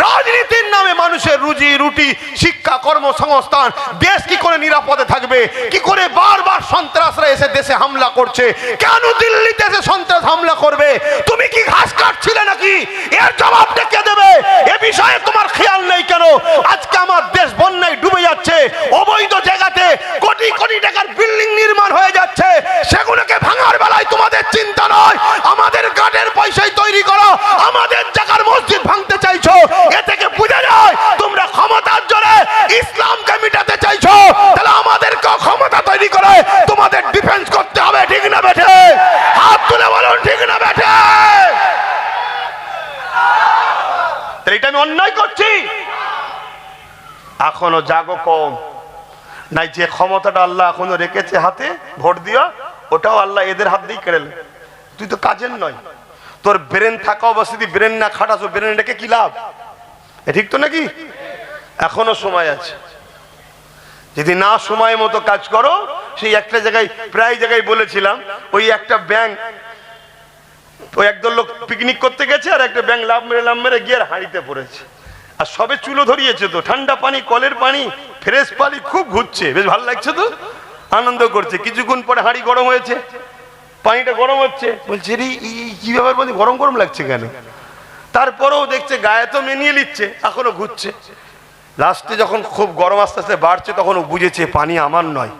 রাজনীতির নামে মানুষের রুজি রুটি শিক্ষা কর্মসংস্থান দেশ কি করে নিরাপদে থাকবে, কি করে বারবার সন্ত্রাসরা এসে দেশে হামলা করছে, কেন দিল্লিতে এসে সন্ত্রাস হামলা করবে, তুমি কি ঘাস কাটছিলে নাকি, এর জবাবটা কে দেবে? এ বিষয়ে তোমার খেয়াল নেই কেন? আজকে আমার দেশ বন্যায় ডুবে যাচ্ছে, অবৈধ জায়গাতে কোটি কোটি টাকার বিল্ডিং নির্মাণ হয়ে যাচ্ছে, সেগুলোকে ভাঙার বেলায় তোমাদের চিন্তা নয়, আমাদের গার্ডের পয়সায় তৈরি করো আমাদের জায়গার মসজিদ ভাঙতে চাইছো। এ থেকে বোঝা যায় তোমরা ক্ষমতার জোরে ইসলামকে মিটাতে চাইছো। তাহলে আমাদেরকে ক্ষমতা তৈরি করে তোমাদের ডিফেন্স করতে হবে, ঠিক না বেঠে? হাত তুলে বলুন ঠিক না বেঠে? এটা আমি অন্যায় করছি? এখনো জাগো কম নাই, যে ক্ষমতাটা আল্লাহ এখনো রেখেছে হাতে ভোট দিয়া, ওটাও আল্লাহ এদের হাত দিয়ে কেড়ে। তুই তো কাজের নয়, তোর ব্রেন থাকা অবস্থা ব্রেন না খাটাছো, ব্রেন রেখে কি লাভ? ঠিক তো নাকি? এখনো সময় আছে, যদি না সময় মতো কাজ করো। সেই একটা জায়গায় প্রায় জায়গায় বলেছিলাম, ওই একটা ব্যাংক, ওই একদল লোক পিকনিক করতে গেছে আর একটা ব্যাংক লাভ মেরে গিয়ে হাঁড়িতে পড়েছে। আর সবে চুলো ধরিয়েছে, তো ঠান্ডা পানি, কলের পানি, ফ্রেশ পানি, খুব ঘুরছে, বেশ ভালো লাগছে, তো আনন্দ করছে। কিছুক্ষণ পরে হাঁড়ি গরম হয়েছে, পানিটা গরম হচ্ছে, বলছে রে কি ব্যাপার, বলছে গরম গরম লাগছে কেন? তারপরেও দেখছে গায়ে তো মেনিয়ে নিচ্ছে, এখনো ঘুরছে। লাস্টে যখন খুব গরম আস্তে আস্তে বাড়ছে, তখন ও বুঝেছে পানি আমার নয়,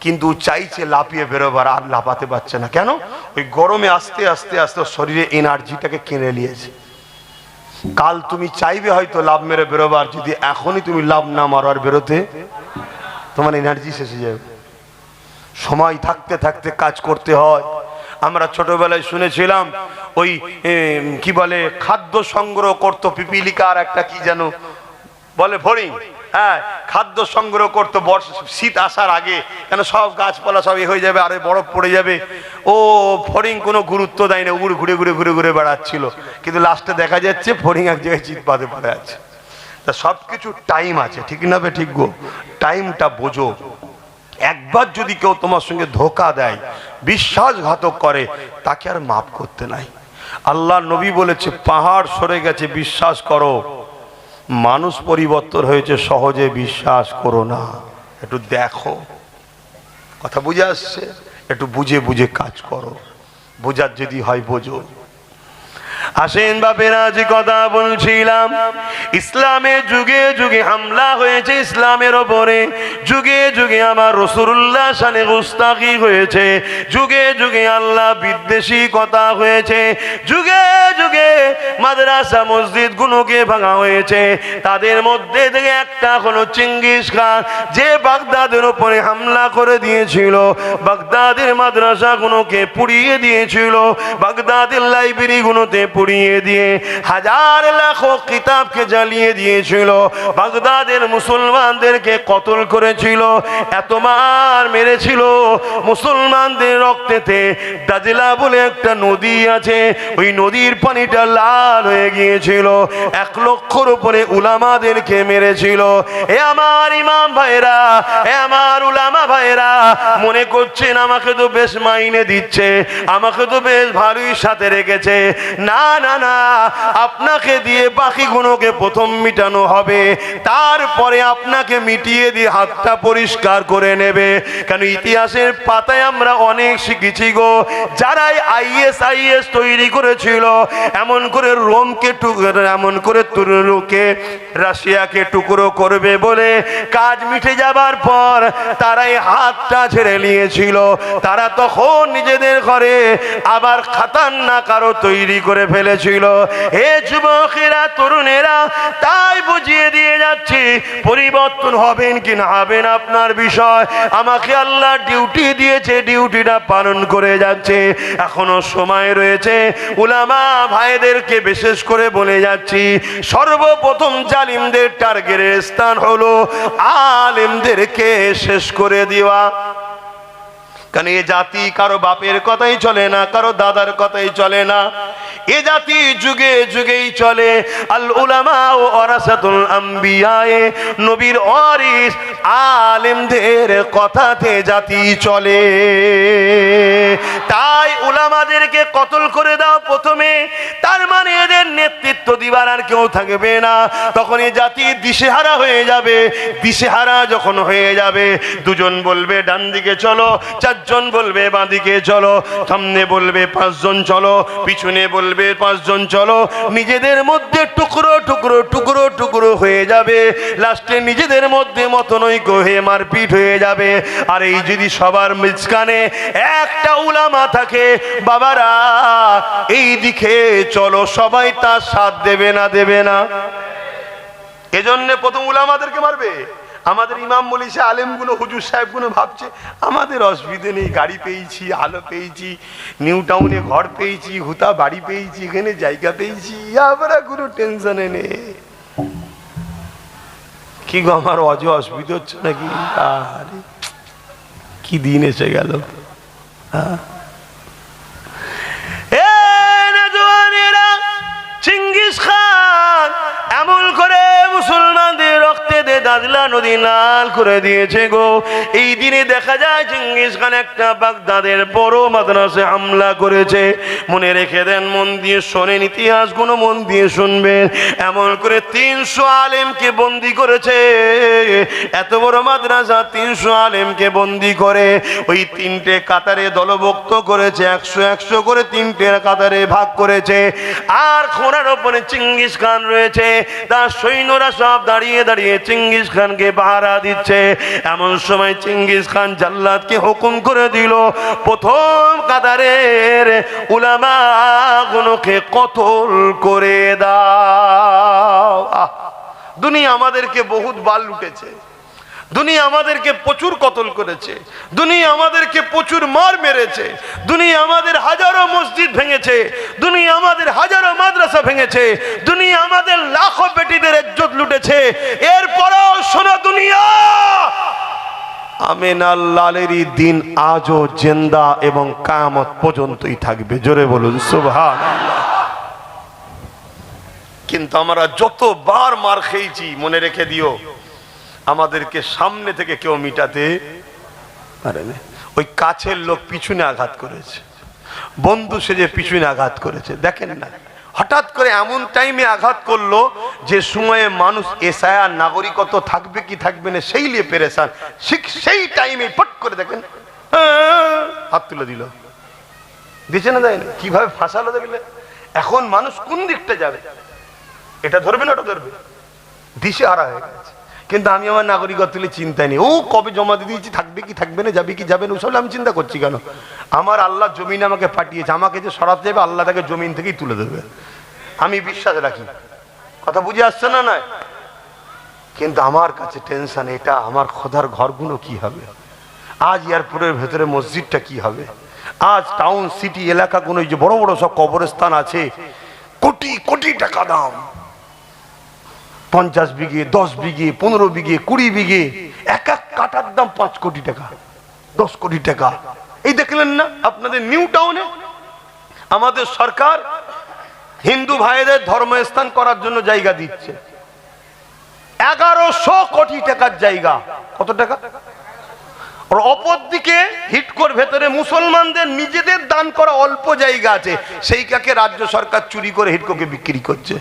কিন্তু চাইছে লাফিয়ে বেরোবার, আর লাফাতে পারছে না। কেন? ওই গরমে আস্তে আস্তে আস্তে শরীরে এনার্জিটাকে কিনে নিয়েছে। কাল তুমি চাইবে হয়তো লাভ মেরে বেরোবার, যদি এখনই তুমি লাভ না মারো আর বেরোতে, তোমার এনার্জি শেষ হয়ে যাবে। সময় থাকতে থাকতে কাজ করতে হয়। আমরা ছোটবেলায় শুনেছিলাম, ওই কি বলে, খাদ্য সংগ্রহ করতো পিপিলিকার একটা কি যেন বলে, ফড়িং, হ্যাঁ, খাদ্য সংগ্রহ করতো শীত আসার আগে, কেন সব গাছপালা সব হয়ে যাবে, আরে বরফ পড়ে যাবে। ও ফড়িং কোনো গুরুত্ব দেয় না, উড় ঘুরে ঘুরে ঘুরে ঘুরে বেড়াচ্ছিল, কিন্তু লাস্টে দেখা যাচ্ছে ফড়িং এক জায়গায় চিৎ পাতে পড়ে আছে। তা সব কিছু টাইম আছে, ঠিক না? ঠিক গো, টাইমটা বোঝো। একবার যদি কেউ তোমার সঙ্গে ধোকা দেয়, বিশ্বাসঘাতক করে, তাকে আর মাফ করতে নাই। আল্লাহ নবী বলেছে, পাহাড় সরে গেছে বিশ্বাস করো, মানুষ পরিবর্তন হয়েছে সহজে বিশ্বাস করো না। একটু দেখো, কথা বুঝে আসছে? একটু বুঝে বুঝে কাজ করো, বোঝার যদি হয় বোঝো। আসেন বাপেরা, যে কথা বলছিলাম, ইসলামের যুগে যুগে হামলা হয়েছে ইসলামের ওপরে, যুগে যুগে আমার রাসূলুল্লাহ শানে গুস্তাখি হয়েছে, যুগে যুগে আল্লাহ বিদ্বেষী কথা হয়েছে, যুগে যুগে মাদ্রাসা মসজিদ গুলোকে ভাঙা হয়েছে। তাদের মধ্যে থেকে একটা হলো চেঙ্গিস খান, যে বাগদাদের উপরে হামলা করে দিয়েছিল, বাগদাদের মাদ্রাসা গুলোকে পুড়িয়ে দিয়েছিল, বাগদাদের লাইব্রেরি গুলোতে পুড়িয়ে দিয়ে হাজার লাখো কিতাবকে জ্বালিয়ে দিয়েছিল, বাগদাদের মুসলমানদেরকে কতল করেছিল, এত মার মেরেছিল। মুসলমানদের রক্তেতে দাজলা বলে একটা নদী আছে, ওই নদীর পানিটা লাল হয়ে গিয়েছিল, 1 লক্ষর উপরে উলামাদেরকে মেরেছিল। এ আমার ইমাম ভাইরা, এ আমার উলামা ভাইরা, মনে করছেন আমাকে তো বেশ মাইনে দিচ্ছে, আমাকে তো বেশ ভালোই সাথে রেখেছে। না না না, আপনাকে দিয়ে বাকি গুণকে প্রথম মিটানো হবে, তারপরে আপনাকে মিটিয়ে দিয়ে হাতটা পরিষ্কার করে নেবে। কেন ইতিহাসের পাতায় আমরা অনেক শিখেছি গো, যারাই আইএস তৈরি করেছিল, এমন করে রোমকে এমন করে তুরুকে রাশিয়াকে টুকরো করবে বলে কাজ মিটে যাবার পর তারাই হাতটা ছেড়ে নিয়েছিল। তারা তখন নিজেদের ঘরে আবার খাতারনাক আরো তৈরি করে ফেলেছিল। হে যুবকেরা, তরুণেরা, তাই বুঝিয়ে দিয়ে যাচ্ছি, পরিবর্তন হবেন কি না হবেন আপনার বিষয়। আমাকে আল্লাহ ডিউটি দিয়েছে, ডিউটিটা পালন করে যাচ্ছে, এখনো সময় রয়েছে। উলামা ভাইদেরকে বিশেষ করে বলে যাচ্ছি, সর্বপ্রথম জালিমদের টার্গেটের স্থান হলো আলেমদেরকে শেষ করে দেওয়া। কারণ এ জাতি কারো বাপের কথাই চলে না, কারো দাদার কথাই চলে না, এ জাতি যুগে যুগেই চলে। আল উলামা ওয়ারাসাতুল আম্বিয়া, নবীর ওয়ারিস আলেমদের কথাতে জাতি চলে। তাই উলামাদেরকে কতল করে দাও প্রথমে, তার মানে এদের নেতৃত্ব দিবার আর কেউ থাকবে না। তখন এই জাতি দিশেহারা হয়ে যাবে। দিশেহারা যখন হয়ে যাবে, দুজন বলবে ডান দিকে চলো, চারজন বলবে বাঁ দিকে চলো, সামনে বলবে পাঁচজন চলো, পিছনে বলবে পাঁচজন চলো। নিজেদের মধ্যে টুকরো টুকরো টুকরো টুকরো হয়ে যাবে। লাস্টে নিজেদের মধ্যে মতনৈক্য হয়ে মারপিট হয়ে যাবে। আর এই যদি সবার মাঝখানে একটা উলামা থাকে, বাবারা এই দিকে চলো, সবাই তার সাথ দেবে না, দেবে না? এজন্য প্রথম উলামাদেরকে মারবে। আমাদের ইমাম মলিশা আলেমগুলো, হুজুর সাহেবগুলো ভাবছে আমাদের অসুবিধে নেই, গাড়ি পেয়েছি, আলো পেয়েছি, নিউ টাউনে ঘর পেয়েছি, হুতা বাড়ি পেয়েছি, এখানে জায়গা পেয়েছি, আমরা কোনো টেনশনে নেই। কি গো, আমার অসুবিধা হচ্ছে নাকি? আরে কি দিন এসে গেল। চিঙ্গিস খান এমন করে মুসলমানদের রক্তে দে দাদলা নদী লাল করে দিয়েছে গো। এই দিনে দেখা যায় চিঙ্গিস খান একটা বাগদাদের বড় মাদ্রাসায় হামলা করেছে। মনে রেখে দেন, মন দিয়ে শোনেন, ইতিহাসগুলো মন দিয়ে শুনবেন। এমন করে 300 আলেমকে বন্দি করেছে। এত বড় মাদ্রাসা 300 আলেমকে বন্দি করে ওই 3টে কাতারে দলভুক্ত করেছে। 100 করে 3টে কাতারে ভাগ করেছে। আর ঘোড়ার ওপরে চিঙ্গিস খান রয়েছে, তার সৈন্যরা সব দাঁড়িয়ে দাঁড়িয়ে চিঙ্গিস খানকে পাহারা দিচ্ছে। এমন সময় চিঙ্গিস খান জাল্লাদকে হুকুম করে দিল, প্রথম কাতারের উলামাগুলোকে কতল করে দাও। দুনিয়া আমাদেরকে বহুত বাল লুটেছে, দুনিয়া আমাদেরকে প্রচুর কতল করেছে, দুনিয়া আমাদেরকে প্রচুর মার মেরেছে, দুনিয়া আমাদের হাজারো মসজিদ ভেঙেছে, দুনিয়া আমাদের হাজারো মাদ্রাসা ভেঙেছে, দুনিয়া আমাদের লাখো বেটিদের ইজ্জত লুটেছে। এরপরও শোনো দুনিয়া, আমিনাল লালেরই দিন আজও জিন্দা এবং কিয়ামত পর্যন্তই থাকবে। জোরে বলুন সুবহানাল্লাহ। কিন্তু আমরা যতবার মার খেয়েছি, মনে রেখে দিও, আমাদেরকে সামনে থেকে কেউ মিটাতে পারে না। ওই কাছের লোক পিছনে আঘাত করেছে, বন্ধু সেজে পিছনে আঘাত করেছে। দেখেন না, হঠাৎ করে এমন টাইমে আঘাত করলো যে সময়ে মানুষ এসআইআর নাগরিকত্ব থাকবে কি থাকবে না সেই নিয়ে পেরেশান। সেই টাইমে পট করে দেখেন হাত তুলে দিল, দিচ্ছে না, দেয় না, কিভাবে ফাঁসালো দেখলে। এখন মানুষ কোন দিকটা যাবে, এটা ধরবে না ওটা ধরবে, দিশে হারা হয়ে গেছে। কিন্তু আমি আমার নাগরিকত্ব তুলে চিন্তা নেই, ও কবে জমা দিয়ে দিয়েছি, থাকবে কি থাকবে না, যাবে কি যাবে না, ওসব আমি চিন্তা করছি কেন? আমার আল্লাহ জমিন আমাকে পাঠিয়েছে, আমাকে যে সরাতে যাবে আল্লাহ তাকে জমিন থেকেই তুলে দেবে, আমি বিশ্বাস রাখি। কথা বুঝে আসছে না? নয়, কিন্তু আমার কাছে টেনশন এটা, আমার খোদার ঘরগুলো কি হবে, আজ এয়ারপোর্টের ভেতরে মসজিদটা কি হবে, আজ টাউন সিটি এলাকাগুলো যে বড় বড় সব কবরস্থান আছে, কোটি কোটি টাকা দাম, 50 বিঘে, 10 বিঘে, 15 বিঘে, 20 বিঘে, এক এক কাটার দাম 5 কোটি টাকা, 10 কোটি টাকা। এই দেখলেন না আপনাদের নিউ টাউনে আমাদের সরকার হিন্দু ভাইদের ধর্মস্থান করার জন্য জায়গা দিচ্ছে, 1100 কোটি টাকার জায়গা। কত টাকা? আর অপরদিকে হিটকোর ভেতরে মুসলমানদের নিজেদের দান করা অল্প জায়গা আছে, সেইটাকে রাজ্য সরকার চুরি করে হিটকোকে বিক্রি করছে।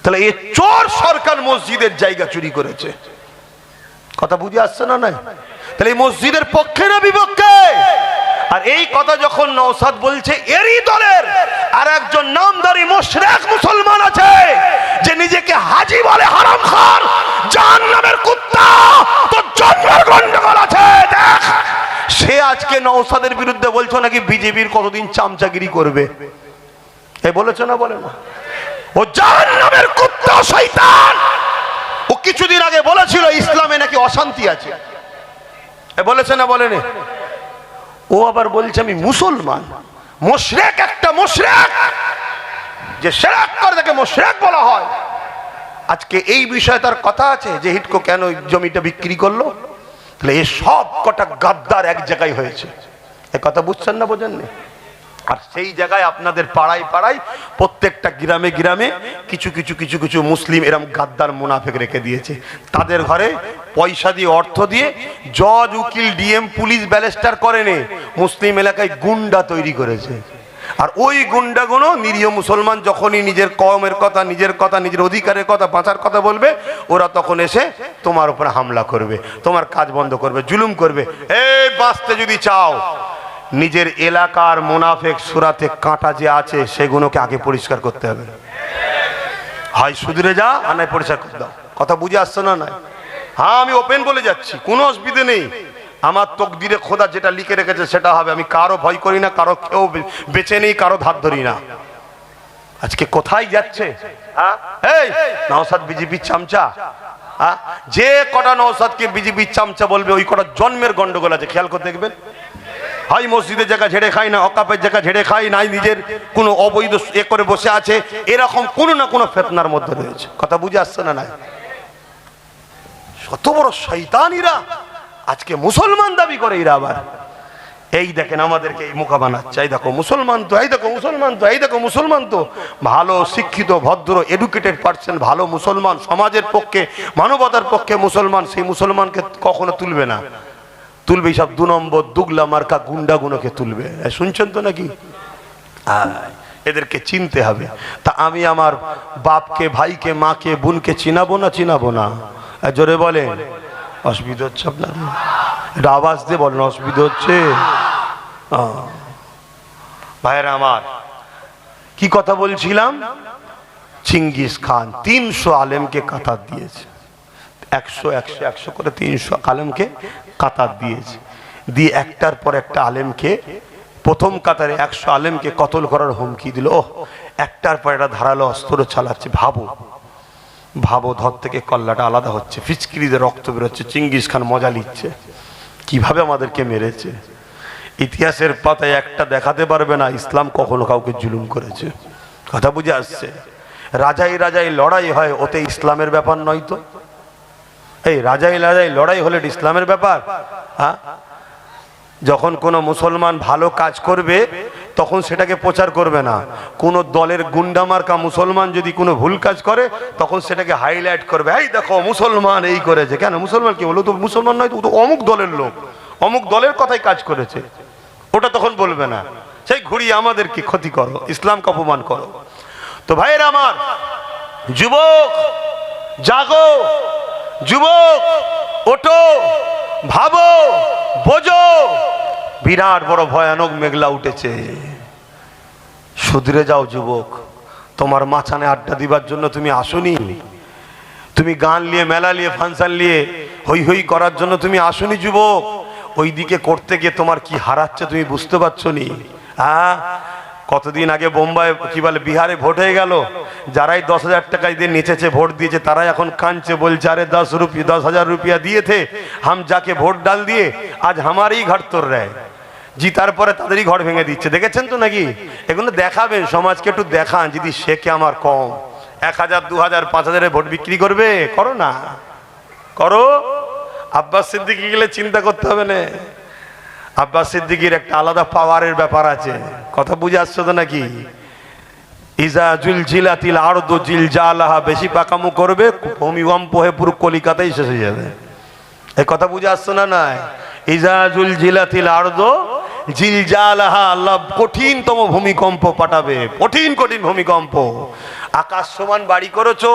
তাহলে এই চোর সরকার মসজিদের জায়গা চুরি করেছে। কথা বুঝে আসছে না? নাই, তাহলে এই মসজিদের পক্ষে না বিপক্ষে? আর এই কথা যখন নওশাদ বলছে, এরই দলের আর একজন নামদারি মুশরিক মুসলমান আছে যে নিজেকে হাজি বলে, হারামখোর, জাহান্নামের কুত্তা, তো জন্মের গন্ডগোল আছে। দেখ, সে আজকে নওশাদের বিরুদ্ধে বলছো নাকি বিজেপির কতদিন চামচাগিরি করবে, এই বলেছো না? বলে না, ও জাহান্নামের কুত্তা, শয়তান। ও কিছুদিন আগে বলেছিল ইসলামে নাকি অশান্তি আছে, বলেছে না? বলেনি? ও আবার বলছে আমি মুসলমান। মুশরিক, একটা মুশরিক যে শিরক করে তাকে মুশরিক বলা হয়। আজকে এই বিষয়ে তার কথা আছে যে হিটকো কেন জমিটা বিক্রি করলো। তাহলে এই সব কটা গাদ্দার এক জায়গায় হয়েছে। এ কথা বুঝছেন না, বোঝেননি? আর সেই জায়গায় আপনাদের পাড়ায় পাড়ায় প্রত্যেকটা গ্রামে গ্রামে কিছু কিছু কিছু কিছু মুসলিম এরম গাদ্দার মুনাফিক রেখে দিয়েছে। তাদের ঘরে পয়সা দিয়ে, অর্থ দিয়ে জজ, উকিল, ডিএম, পুলিশ, ব্যারিস্টার করেনি, মুসলিম এলাকায় গুন্ডা তৈরি করেছে। আর ওই গুন্ডাগুলো নিরীহ মুসলমান যখনই নিজের কওমের কথা, নিজের অধিকারের কথা, বাঁচার কথা বলবে, ওরা তখন এসে তোমার উপরে হামলা করবে, তোমার কাজ বন্ধ করবে, জুলুম করবে। এই বাঁচতে যদি চাও, নিজের এলাকার মুনাফিক সুরাতে কাঁটা যে আছে সেগুলোকে আগে পরিষ্কার করতে হবে। হয় শুধরে যা, আর নাই পরিষ্কার করতে দাও। কথা বুঝে আসছে না? নাই? হ্যাঁ, আমি ওপেন বলে যাচ্ছি, কোনো অসুবিধে নেই। আমার তকদিরে খোদা যেটা লিখে রেখেছে সেটা হবে। আমি কারো ভয় করি না, কারো কেউ বেঁচে নেই, কারো ধার ধরি না। আজকে কোথায় যাচ্ছে এই নওশাদ বিজেপির চামচা? যে কটা নওশাদকে বিজেপির চামচা বলবে, ওই কটা জন্মের গন্ডগোল আছে, খেয়াল করে দেখবেন। হয় মসজিদের জায়গা ঝেড়ে খায় না, অকাপের জায়গা ঝেড়ে খায় নাই, নিজের কোনো অবৈধ এ করে বসে আছে, এরকম কোনো না কোনো ফিতনার মধ্যে রয়েছে। কথা বুঝে আসছে না? নাই? কত বড় শয়তানিরা আজকে মুসলমান দাবি করে। এরা আবার এই দেখেন আমাদেরকে এই মুখা বানাচ্ছে, এই দেখো মুসলমান তো, এই দেখো মুসলমান তো, এই দেখো মুসলমান তো। ভালো শিক্ষিত, ভদ্র, এডুকেটেড পার্সন, ভালো মুসলমান, সমাজের পক্ষে, মানবতার পক্ষে মুসলমান, সেই মুসলমানকে কখনো তুলবে না। তুলবে সব 2 নম্বর দুগলা মার্কা গুন্ডাগুলোকে তুলবে। শুনছেন তো নাকি? এদেরকে চিনতে হবে। তা আমি আমার বাপকে, ভাইকে, মাকে, বোনকে চিনাবো না? চিনাবো না? জোরে বলেন। অসুবিধা হচ্ছে আপনার? এটা আওয়াজ দিয়ে বলেন, অসুবিধা হচ্ছে? ভাইয়েরা আমার, কি কথা বলছিলাম? চিঙ্গিস খান 300 আলেমকে কাতার দিয়েছে। 100 করে 300 আলেমকে কাতার দিয়েছে। দিয়ে একটার পর একটা আলেমকে, প্রথম কাতারে 100 আলেমকে কতল করার হুমকি দিল। একটার পর একটা ধারালো অস্ত্র চালাচ্ছে। ভাবো ধর থেকে কল্লাটা আলাদা হচ্ছে, ফিচকিরিতে রক্ত বেরোচ্ছে। চিঙ্গিস খান মজা নিচ্ছে কিভাবে আমাদেরকে মেরেছে। ইতিহাসের পাতায় একটা দেখাতে পারবে না ইসলাম কখনো কাউকে জুলুম করেছে। কথা বুঝে আসছে? রাজাই লড়াই হয়, ওতে ইসলামের ব্যাপার নয় তো। এই রাজাই লড়াই হলে ইসলামের ব্যাপার? হ্যাঁ, যখন কোনো মুসলমান ভালো কাজ করবে তখন সেটাকে প্রচার করবে না। কোনো দলের গুন্ডামার্কা মুসলমান যদি কোনো ভুল কাজ করে তখন সেটাকে হাইলাইট করবে, এই দেখো মুসলমান এই করেছে। কেন মুসলমান কি হলো? তো মুসলমান নয়, তো অমুক দলের লোক, অমুক দলের কথাই কাজ করেছে, ওটা তখন বলবে না। সেই ঘুরিয়ে আমাদেরকে ক্ষতি করো, ইসলামকে অপমান করো। তো ভাইয়েরা আমার, যুবক জাগো, যুবক ওঠো, ভাবো, বোঝো, বিরাট বড় ভয়ানক মেঘলা উঠেছে। শুধরে যাও যুবক। তোমার মাচানে আড্ডা দিবার জন্য তুমি আসনি, তুমি গান নিয়ে, মেলা নিয়ে, ফাংশন নিয়ে হই হই করার জন্য তুমি আসনি যুবক। ওই দিকে করতে গিয়ে তোমার কি হারাচ্ছে তুমি বুঝতে পারছো নি? হ্যাঁ, কতদিন আগে বোম্বাই কি বলে বিহারে ভোট হয়ে গেল, যারাই 10,000 টাকা দিয়ে নেচেছে, ভোট দিয়েছে, তারাই এখন কাঁদছে, বলছে আরে 10,000 रुपया दिए थे हम जाके ভোট ডাল দিয়ে আজ हमारी घर তোর রায়। জিতার পরে তাদেরই ঘর ভেঙে দিচ্ছে। দেখেছেন তো নাকি? এগুলো দেখাবেন, সমাজকে একটু দেখান। যদি শেখে আমার কম 1000, 2000, 5000 ভোট বিক্রি করবে, করো না, করো। আব্বাস সিদ্দিকী গেলে চিন্তা করতে হবে না। আব্বাস সিদ্দিকীর একটা আলাদা পাওয়ারের ব্যাপার আছে। কথা বুঝে আসছো তো নাকি? ইজা জুলজিলাতিল আরদু জিলজালাহা, বেশি পাকামু করবে ভূমিকম্প হয়ে পুরো কলিকাতাই শেষ হয়ে যাবে। এই কথা বুঝে আসছো না? নাই? ইজা জুলজিলাতিল আরদু জিলজালাহা, আল্লাহ কঠিনতম ভূমিকম্প পাঠাবে, কঠিন ভূমিকম্প। আকাশ সমান বাড়ি করেছো,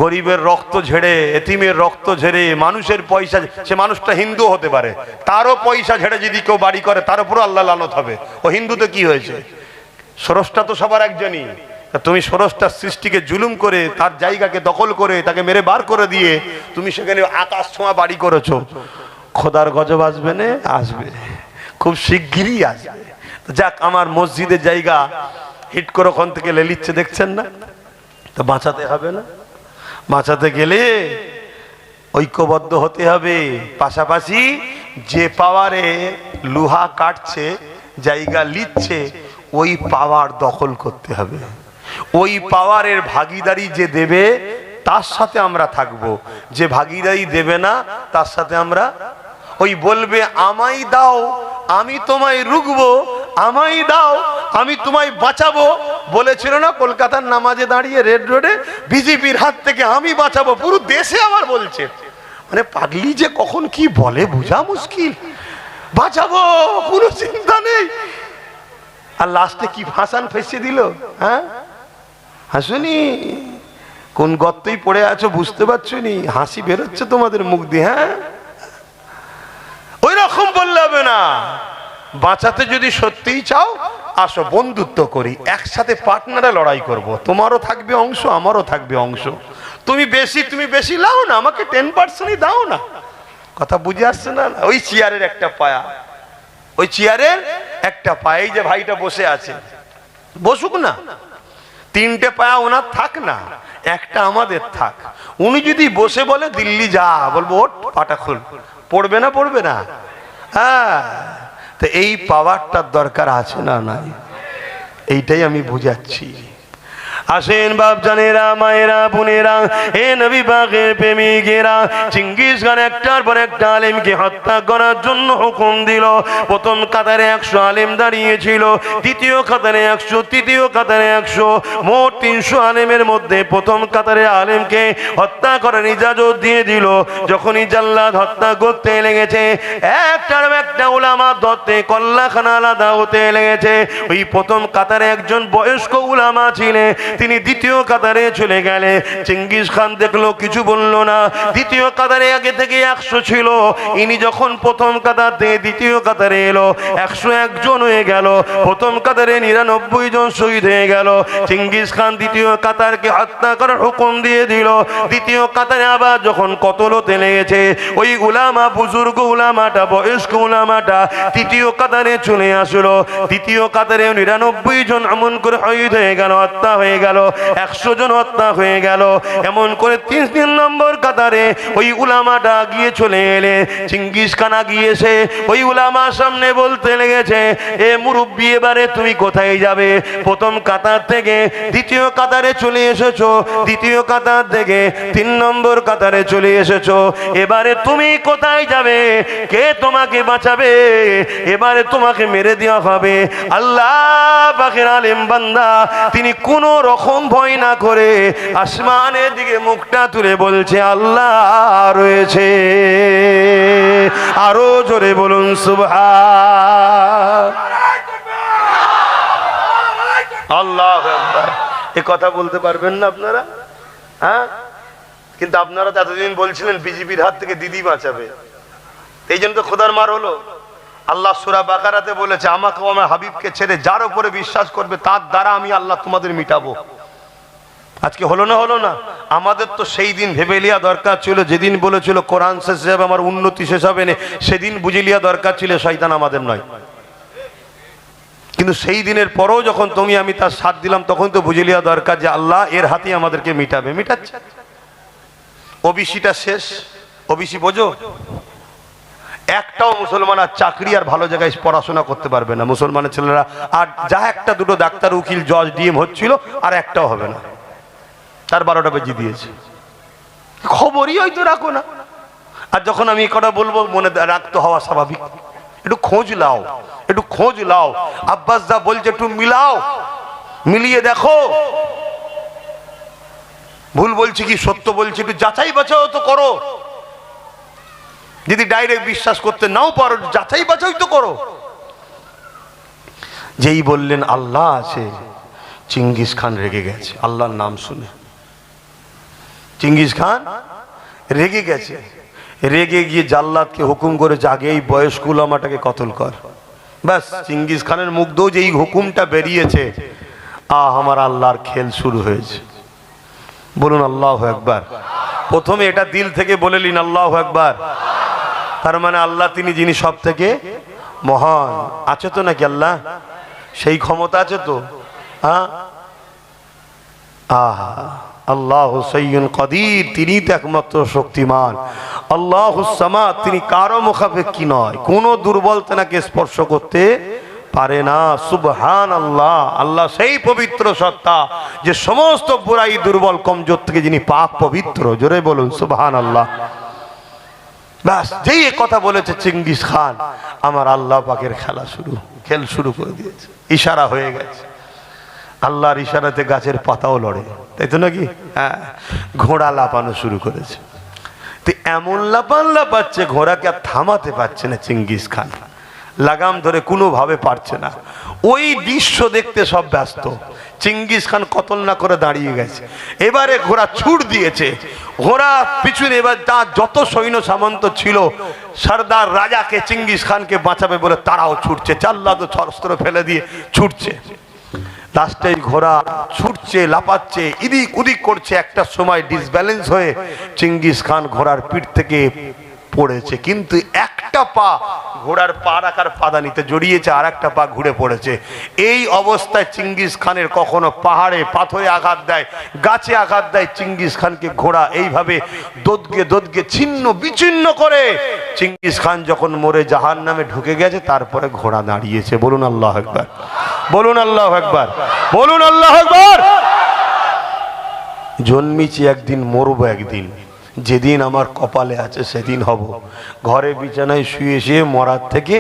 গরিবের রক্ত ঝেড়ে, এতিমের রক্ত ঝেড়ে, মানুষের পয়সা, সে মানুষটা হিন্দু হতে পারে, তারও পয়সা ঝেড়ে যদি কেউ বাড়ি করে তার উপরও আল্লাহ লানত হবে। ও হিন্দুতে কি হয়েছে? স্রষ্টা তো সবার একজনই। তুমি স্রষ্টার সৃষ্টিকে জুলুম করে, তার জায়গাকে দখল করে, তাকে মেরে বার করে দিয়ে তুমি সেখানে আকাশ ছোঁয়া বাড়ি করেছো। খোদার গজব আসবে না? আসবে, খুব শিগগিরই আসবে। যাক, আমার মসজিদের জায়গা হিট করে ওখান থেকে লেলিচ্ছে, দেখছেন না? তো বাঁচাতে হবে না? বাঁচাতে গেলে ঐক্যবদ্ধ হতে হবে। পাশাপাশি যে পাওয়ারে লোহা কাটছে, জায়গা লিচ্ছে, ওই পাওয়ার দখল করতে হবে। ওই পাওয়ারের ভাগিদারি যে দেবে তার সাথে আমরা থাকব, যে ভাগিদারি দেবে না তার সাথে আমরা, ওই বলবে আমায় দাও আমি তোমায় রুখবো, আমায় দাও, আমি তোমায় বাঁচাবো। বলেছিল না কলকাতার নামাজে দাঁড়িয়ে রেড রোডে, বিজেপির হাত থেকে আমি বাঁচাবো। পুরো দেশে আবার বলছে, মানে পাগলি যে কখন কি বলে বোঝা মুশকিল। বাঁচাবো, কোনো চিন্তা নেই। আর লাস্টে কি ভাষণ ফেসে দিল, হ্যাঁ হাসুনি, কোন গর্তেই পড়ে আছো বুঝতে পারছো নি, হাসি বেরোচ্ছে তোমাদের মুখ দিয়ে। হ্যাঁ, ওই রকম বললে হবে না। বাঁচাতে যদি সত্যিই চাও আসো, বন্ধুত্ব করি, একসাথে পার্টনারে লড়াই করব। তোমারও থাকবে অংশ, আমারও থাকবে অংশ। তুমি বেশি লাও না, আমাকে 10%ই দাও না। কথা বুঝে আসছে না? ওই চেয়ারের একটা পায়া, ওই চেয়ারের একটা পায়া, এই যে ভাইটা বসে আছে, বসুক না। 3টে পায়া ওনার থাক না, একটা আমাদের থাক। উনি যদি বসে বলে দিল্লি যা, বলবো ওঠ পাটা খুল, পড়বে না? পড়বে না? হ্যাঁ, তো এই পাওয়ারটার দরকার আছে না নাই? এইটাই আমি বুঝাচ্ছি। আসেন বাপ জানেরা, মায়েরা, বোনেরা, হে নবী পাকের প্রেমিকেরা, চিঙ্গিস খান একটার পর একটা আলেমকে হত্যা করার জন্য হুকুম দিল। প্রথম কাতারে 100 আলেম দাঁড়িয়েছিল, দ্বিতীয় কাতারে 100, তৃতীয় কাতারে 100, মোট 300 আলেমের মধ্যে প্রথম কাতারে আলেমকে হত্যা করার ইজাজত দিয়ে দিল। যখনই জাল্লাদ হত্যা করতে লেগেছে, একটার একটা উলামা ধরতে কল্লাখানা আলাদা হতে লেগেছে। ওই প্রথম কাতারে একজন বয়স্ক উলামা ছিলেন, তিনি দ্বিতীয় কাতারে চলে গেলে। চিঙ্গিস খান দেখলো, কিছু বললো না। দ্বিতীয় কাতারে আগে থেকে 100 ছিল, ইনি যখন প্রথম কাতার থেকে দ্বিতীয় কাতারে এলো, 101 জন হয়ে গেল। প্রথম কাতারে 99 জন শহীদ হয়ে গেল। চিঙ্গিস খান দ্বিতীয় কাতারকে হত্যা করার হুকুম দিয়ে দিল। দ্বিতীয় কাতারে আবার যখন কতল হতে লেগেছে, ওই উলামা, বুজুর্গ উলামাটা, বয়স্ক উলামাটা তৃতীয় কাতারে চলে আসলো। দ্বিতীয় কাতারে 99 জন এমন করে শহীদ হয়ে গেল, হত্যা হয়ে গেল। 100 জন হত্যা হয়ে গেল। এমন করে 3 নম্বর কাতারে ওই উলামাটা গিয়ে চলে এলে। চিঙ্গিস খান গিয়েছে, ওই উলামার সামনে বলতে লেগেছে, এ মুরব্বি, এবারে তুমি কোথায় যাবে? প্রথম কাতার থেকে দ্বিতীয় কাতারে চলে এসেছো, দ্বিতীয় কাতার থেকে 3 নম্বর কাতারে চলে এসেছো, এবারে তুমি কোথায় যাবে? কে তোমাকে বাঁচাবে? এবারে তোমাকে মেরে দেওয়া হবে। আল্লাহ পাকের আলেম বান্দা, তিনি কোনো রকম ভয় না করে আসমানের দিকে মুখটা তুলে বলছে, আল্লাহ রয়েছে। আরো জোরে বলুন সুবহান আল্লাহু আকবার। এ কথা বলতে পারবেন না আপনারা? হ্যাঁ, কিন্তু আপনারা তো এতদিন বলছিলেন বিজেপির হাত থেকে দিদি বাঁচাবে, এই জন্য তো খোদার মার হলো। আল্লাহ সূরা বাকারাতে বলেছে, আমাকে ও আমার হাবিবকে ছেড়ে যার উপরে বিশ্বাস করবে তার দ্বারা আমি আল্লাহ তোমাদের মিটাবো। আজকে হলো না? হলো না? আমাদের তো সেই দিন ভেবে লিয়া দরকার ছিল, যেদিন বলেছিল কোরআন শেষ হবে আমার উন্নতি শেষ হবে না, সেদিন বুঝে লিয়া দরকার ছিল শয়তান আমাদের নয়। কিন্তু সেই দিনের পরেও যখন তুমি আমি তার সাথ দিলাম, তখন তো বুঝে লিয়া দরকার যে আল্লাহ এর হাতে আমাদেরকে মিটাবে, মিটাচ্ছে। ওবিসিটা শেষ, ওবিসি বোঝো, একটাও মুসলমান আর চাকরি আর ভালো জায়গায় পড়াশোনা করতে পারবে না। মুসলমানের ছেলেরা আর যা একটা দুটো ডাক্তার, উকিল, জজ, ডিএম হচ্ছিল, আর একটাও হবে না। তার 12টা বেজে দিয়েছে। খবরই হয়তো রাখো না। আর যখন আমি কটা বলবো, মনে রাখতে হওয়া স্বাভাবিক। একটু খোঁজ লাও, একটু খোঁজ লাও। আব্বাস দা বলছে একটু মিলাও, মিলিয়ে দেখো ভুল বলছি কি সত্য বলছি, একটু যাচাই বাছাও তো করো। যদি ডাইরেক্ট বিশ্বাস করতে নাও পারো, যাচাই বাছাই তো করো। যেই বললেন আল্লাহ আছে, চিঙ্গিস খান রেগে গেছে। আল্লাহর নাম শুনে চিঙ্গিস খান রেগে গেছে। রেগে গিয়ে জাল্লাদকে হুকুম করেছে, আগে এই বয়স্ক উলামাটাকে কতল কর। ব্যাস, চিঙ্গিস খানের মুখ দিয়েও যে এই হুকুমটা বেরিয়েছে, আমার আল্লাহর খেল শুরু হয়েছে। বলুন আল্লাহু আকবার। প্রথমে এটা দিল থেকে বলে নিন আল্লাহু আকবার। তার মানে আল্লাহ তিনি যিনি সব থেকে মহান। আছে তো নাকি আল্লাহ? সেই ক্ষমতা আছে তো? হ্যাঁ, আল্লাহ সাইয়্যুন কাদির, তিনি তো একমাত্র শক্তিমান। আল্লাহুস সামাদ, তিনি কারো মুখাপেক্ষী নয়, কোনো দুর্বল তেনাকে স্পর্শ করতে পারে না। সুবহানাল্লাহ, আল্লাহ সেই পবিত্র সত্তা যে সমস্ত বুরাই, দুর্বল, কমজোর থেকে যিনি পাক পবিত্র। জোরে বলুন সুবহানাল্লাহ। ব্যাস যেই এ কথা বলেছে চেঙ্গিস খান, আমার আল্লাহ পাকের খেল শুরু করে দিয়েছে। ইশারা হয়ে গেছে, আল্লাহর ইশারাতে গাছের পাতাও লড়ে, তাই তো নাকি? হ্যাঁ, ঘোড়া লাফানো শুরু করেছে। তো এমন লাফাচ্ছে, ঘোড়াকে আর থামাতে পারছে না চেঙ্গিস খান, লাগাম ধরে কোনোভাবে পারছে না। ওই দৃশ্য দেখতে সব ব্যস্ত। চেঙ্গিস খান কতল না করে দাঁড়িয়ে গেছে। এবারে ঘোড়া ছুট দিয়েছে, ঘোড়া পিছনে এবার তার যত সৈন্য সামন্ত ছিল, সর্দার রাজাকে চেঙ্গিস খানকে বাঁচাবে বলে তারাও ছুটছে, চাল্লাদ অস্ত্র ফেলে দিয়ে ছুটছে। লাস্টে ঘোড়া ছুটছে, লাফাচ্ছে, ইদিক উদিক করছে। একটা সময় ডিসব্যালেন্স হয়ে চেঙ্গিস খান ঘোড়ার পিঠ থেকে পড়েছে, কিন্তু একটা পা ঘোড়ার পা রাখার পাদানিতে জড়িয়েছে, আর একটা পা ঘুরে পড়েছে। এই অবস্থায় চেঙ্গিস খানের কখনো পাহাড়ে পাথরে আঘাত দেয়, গাছে আঘাত দেয়, চেঙ্গিস খানকে ঘোড়া এইভাবে দোদগে ছিন্ন বিচ্ছিন্ন করে। চেঙ্গিস খান যখন মরে জাহান্নামে ঢুকে গেছে, তারপরে ঘোড়া দাঁড়িয়েছে। বলুন আল্লাহু আকবার, বলুন আল্লাহু আকবার, বলুন আল্লাহু আকবার। জন্মেছি একদিন, মরবো একদিন, যেদিন আমার কপালে আছে সেদিন হব। ঘরে বিছানায় শুয়ে শুয়ে মরার থেকে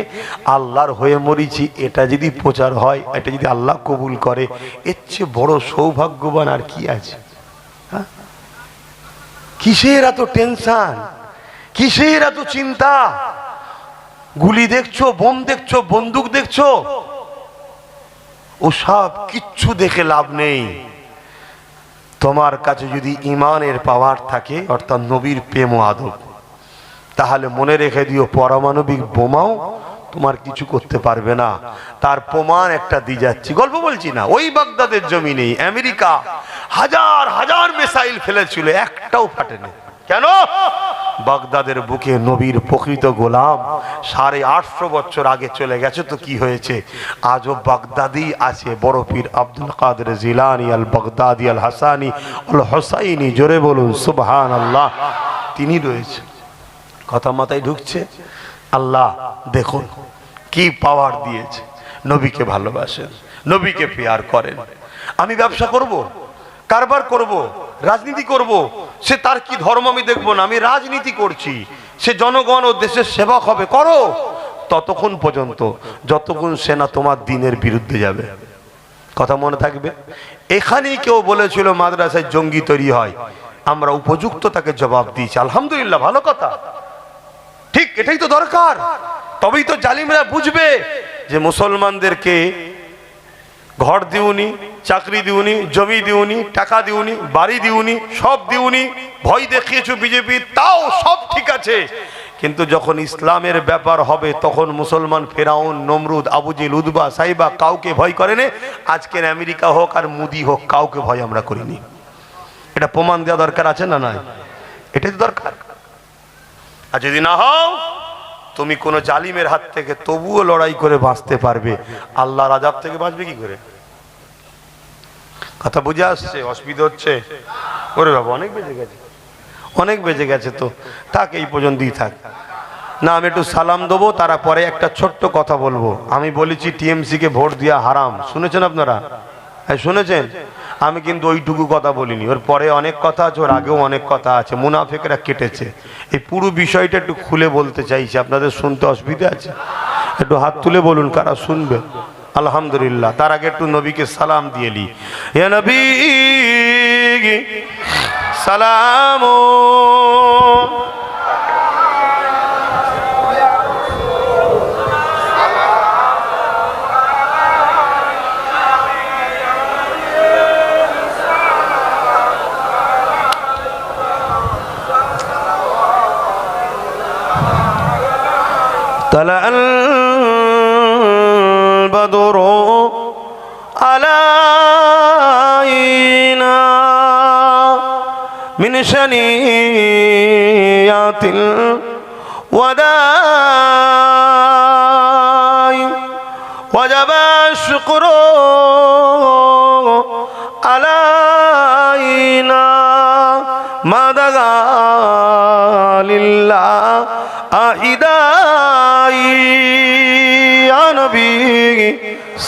আল্লাহর হয়ে মরিছি, এটা যদি প্রচার হয়, এটা যদি আল্লাহ কবুল করে, এর চেয়ে বড় সৌভাগ্যবান আর কি আছে? কিসের এত টেনশন, কিসের এত চিন্তা? গুলি দেখছো, বোম দেখছো, বন্দুক দেখছো, ও সব কিচ্ছু দেখে লাভ নেই। তোমার কাছে যদি ইমানের পাওয়ার থাকে, অর্থাৎ নবীর প্রেম ও আদব, তাহলে মনে রেখে দিও, পারমাণবিক বোমাও তোমার কিছু করতে পারবে না। তার প্রমাণ একটা দিয়ে যাচ্ছি, গল্প বলছি না। ওই বাগদাদের জমিনে আমেরিকা হাজার হাজার মিসাইল ফেলেছিল, একটাও ফাটেনি। কেন? বাগদাদের বুকে নবীর প্রকৃত গোলাম 850 বছর আগে চলে গেছে, তো কি হয়েছে? আজও বাগদাদি আছে, বড় পীর আব্দুল কাদের জিলানী আল বাগদাদি আল হাসানি আল হোসাইনি, জোরে বলুন সুবহানাল্লাহ, তিনি রয়েছে। কথা মাথায় ঢুকছে? আল্লাহ দেখুন কি পাওয়ার দিয়েছে। নবীকে ভালোবাসেন, নবীকে প্যার করেন। আমি ব্যবসা করব, কারবার করব, রাজনীতি করব, সে তার কি ধর্ম আমি দেখবো না, আমি রাজনীতি করছি, সে জনগণ ও দেশের সেবক হবে, করো, ততক্ষণ পর্যন্ত যতক্ষণ সে না তোমার দিনের বিরুদ্ধে যাবে। কথা মনে থাকবে। এখানেই কেউ বলেছিল মাদ্রাসায় জঙ্গি তৈরি হয়, আমরা উপযুক্ত তাকে জবাব দিয়েছি, আলহামদুলিল্লাহ, ভালো কথা, ঠিক, এটাই তো দরকার। তবেই তো জালিমরা বুঝবে যে মুসলমানদেরকে ঘর দিউনি, চাকরি দিউনি, জমি দিউনি, টাকা দিউনি, বাড়ি দিউনি, সব দিউনি, ভয় দেখিয়েছো বিজেপি, তাও সব ঠিক আছে, কিন্তু যখন ইসলামের ব্যাপার হবে তখন মুসলমান ফেরাউন, নমরুদ, আবুজিল, উদবা, সাইবা কাউকে ভয় করেনি। আজকের আমেরিকা হোক আর মোদি হোক, কাউকে ভয় আমরা করিনি। এটা প্রমাণ দেওয়া দরকার আছে না? নাই, এটাই তো দরকার। আর যদি না হও, তুমি কোনো জালিমের হাত থেকে তবুও লড়াই করে বাঁচতে পারবে, আল্লাহর আযাব থেকে বাঁচবে কি করে? কথা বুঝে আসছে? অসুবিধা হচ্ছে? ওরে বাবা, অনেক বেজে গেছে, অনেক বেজে গেছে, তো থাক, এই পর্যন্তই থাক না। আমি একটু সালাম দেবো, তারা পরে একটা ছোট্ট কথা বলবো। আমি বলেছি টিএমসি কে ভোট দেওয়া হারাম, শুনেছেন আপনারা? হ্যাঁ শুনেছেন। আমি কিন্তু ওইটুকু কথা বলিনি, ওর পরে অনেক কথা আছে, ওর আগেও অনেক কথা আছে, মুনাফিকরা কেটেছে। এই পুরো বিষয়টা একটু খুলে বলতে চাইছি, আপনাদের শুনতে অসুবিধা আছে? একটু হাত তুলে বলুন কারা শুনবে। আলহামদুলিল্লাহ। তার আগে একটু নবীকে সালাম দিয়ে লি। ইয়া নবী সালাম, طلع البدر علينا من شنيات الوداع وجب الشكر علينا ما دعا لله أحداي يا نبي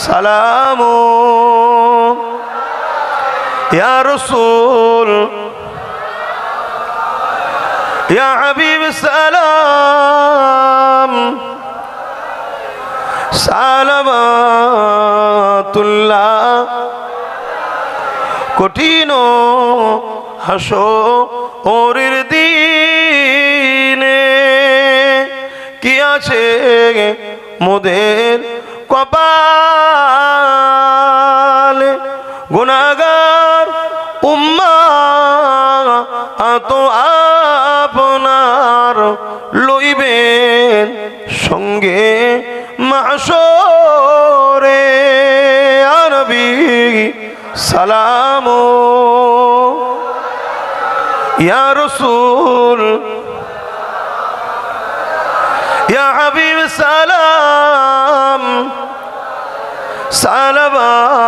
سلام يا رسول ইয়া হাবিব সালাম সালামাতুল্লাহ কঠিন হাসরের দিনে কি আছে মোদের কপালে গুনাহগার উম্মাত আপনার লইবেন সঙ্গে মাহশরে ইয়া নবী সালাম ইয়া রাসূল ইয়া হাবিব সালাম সালাওয়াতুল্লাহ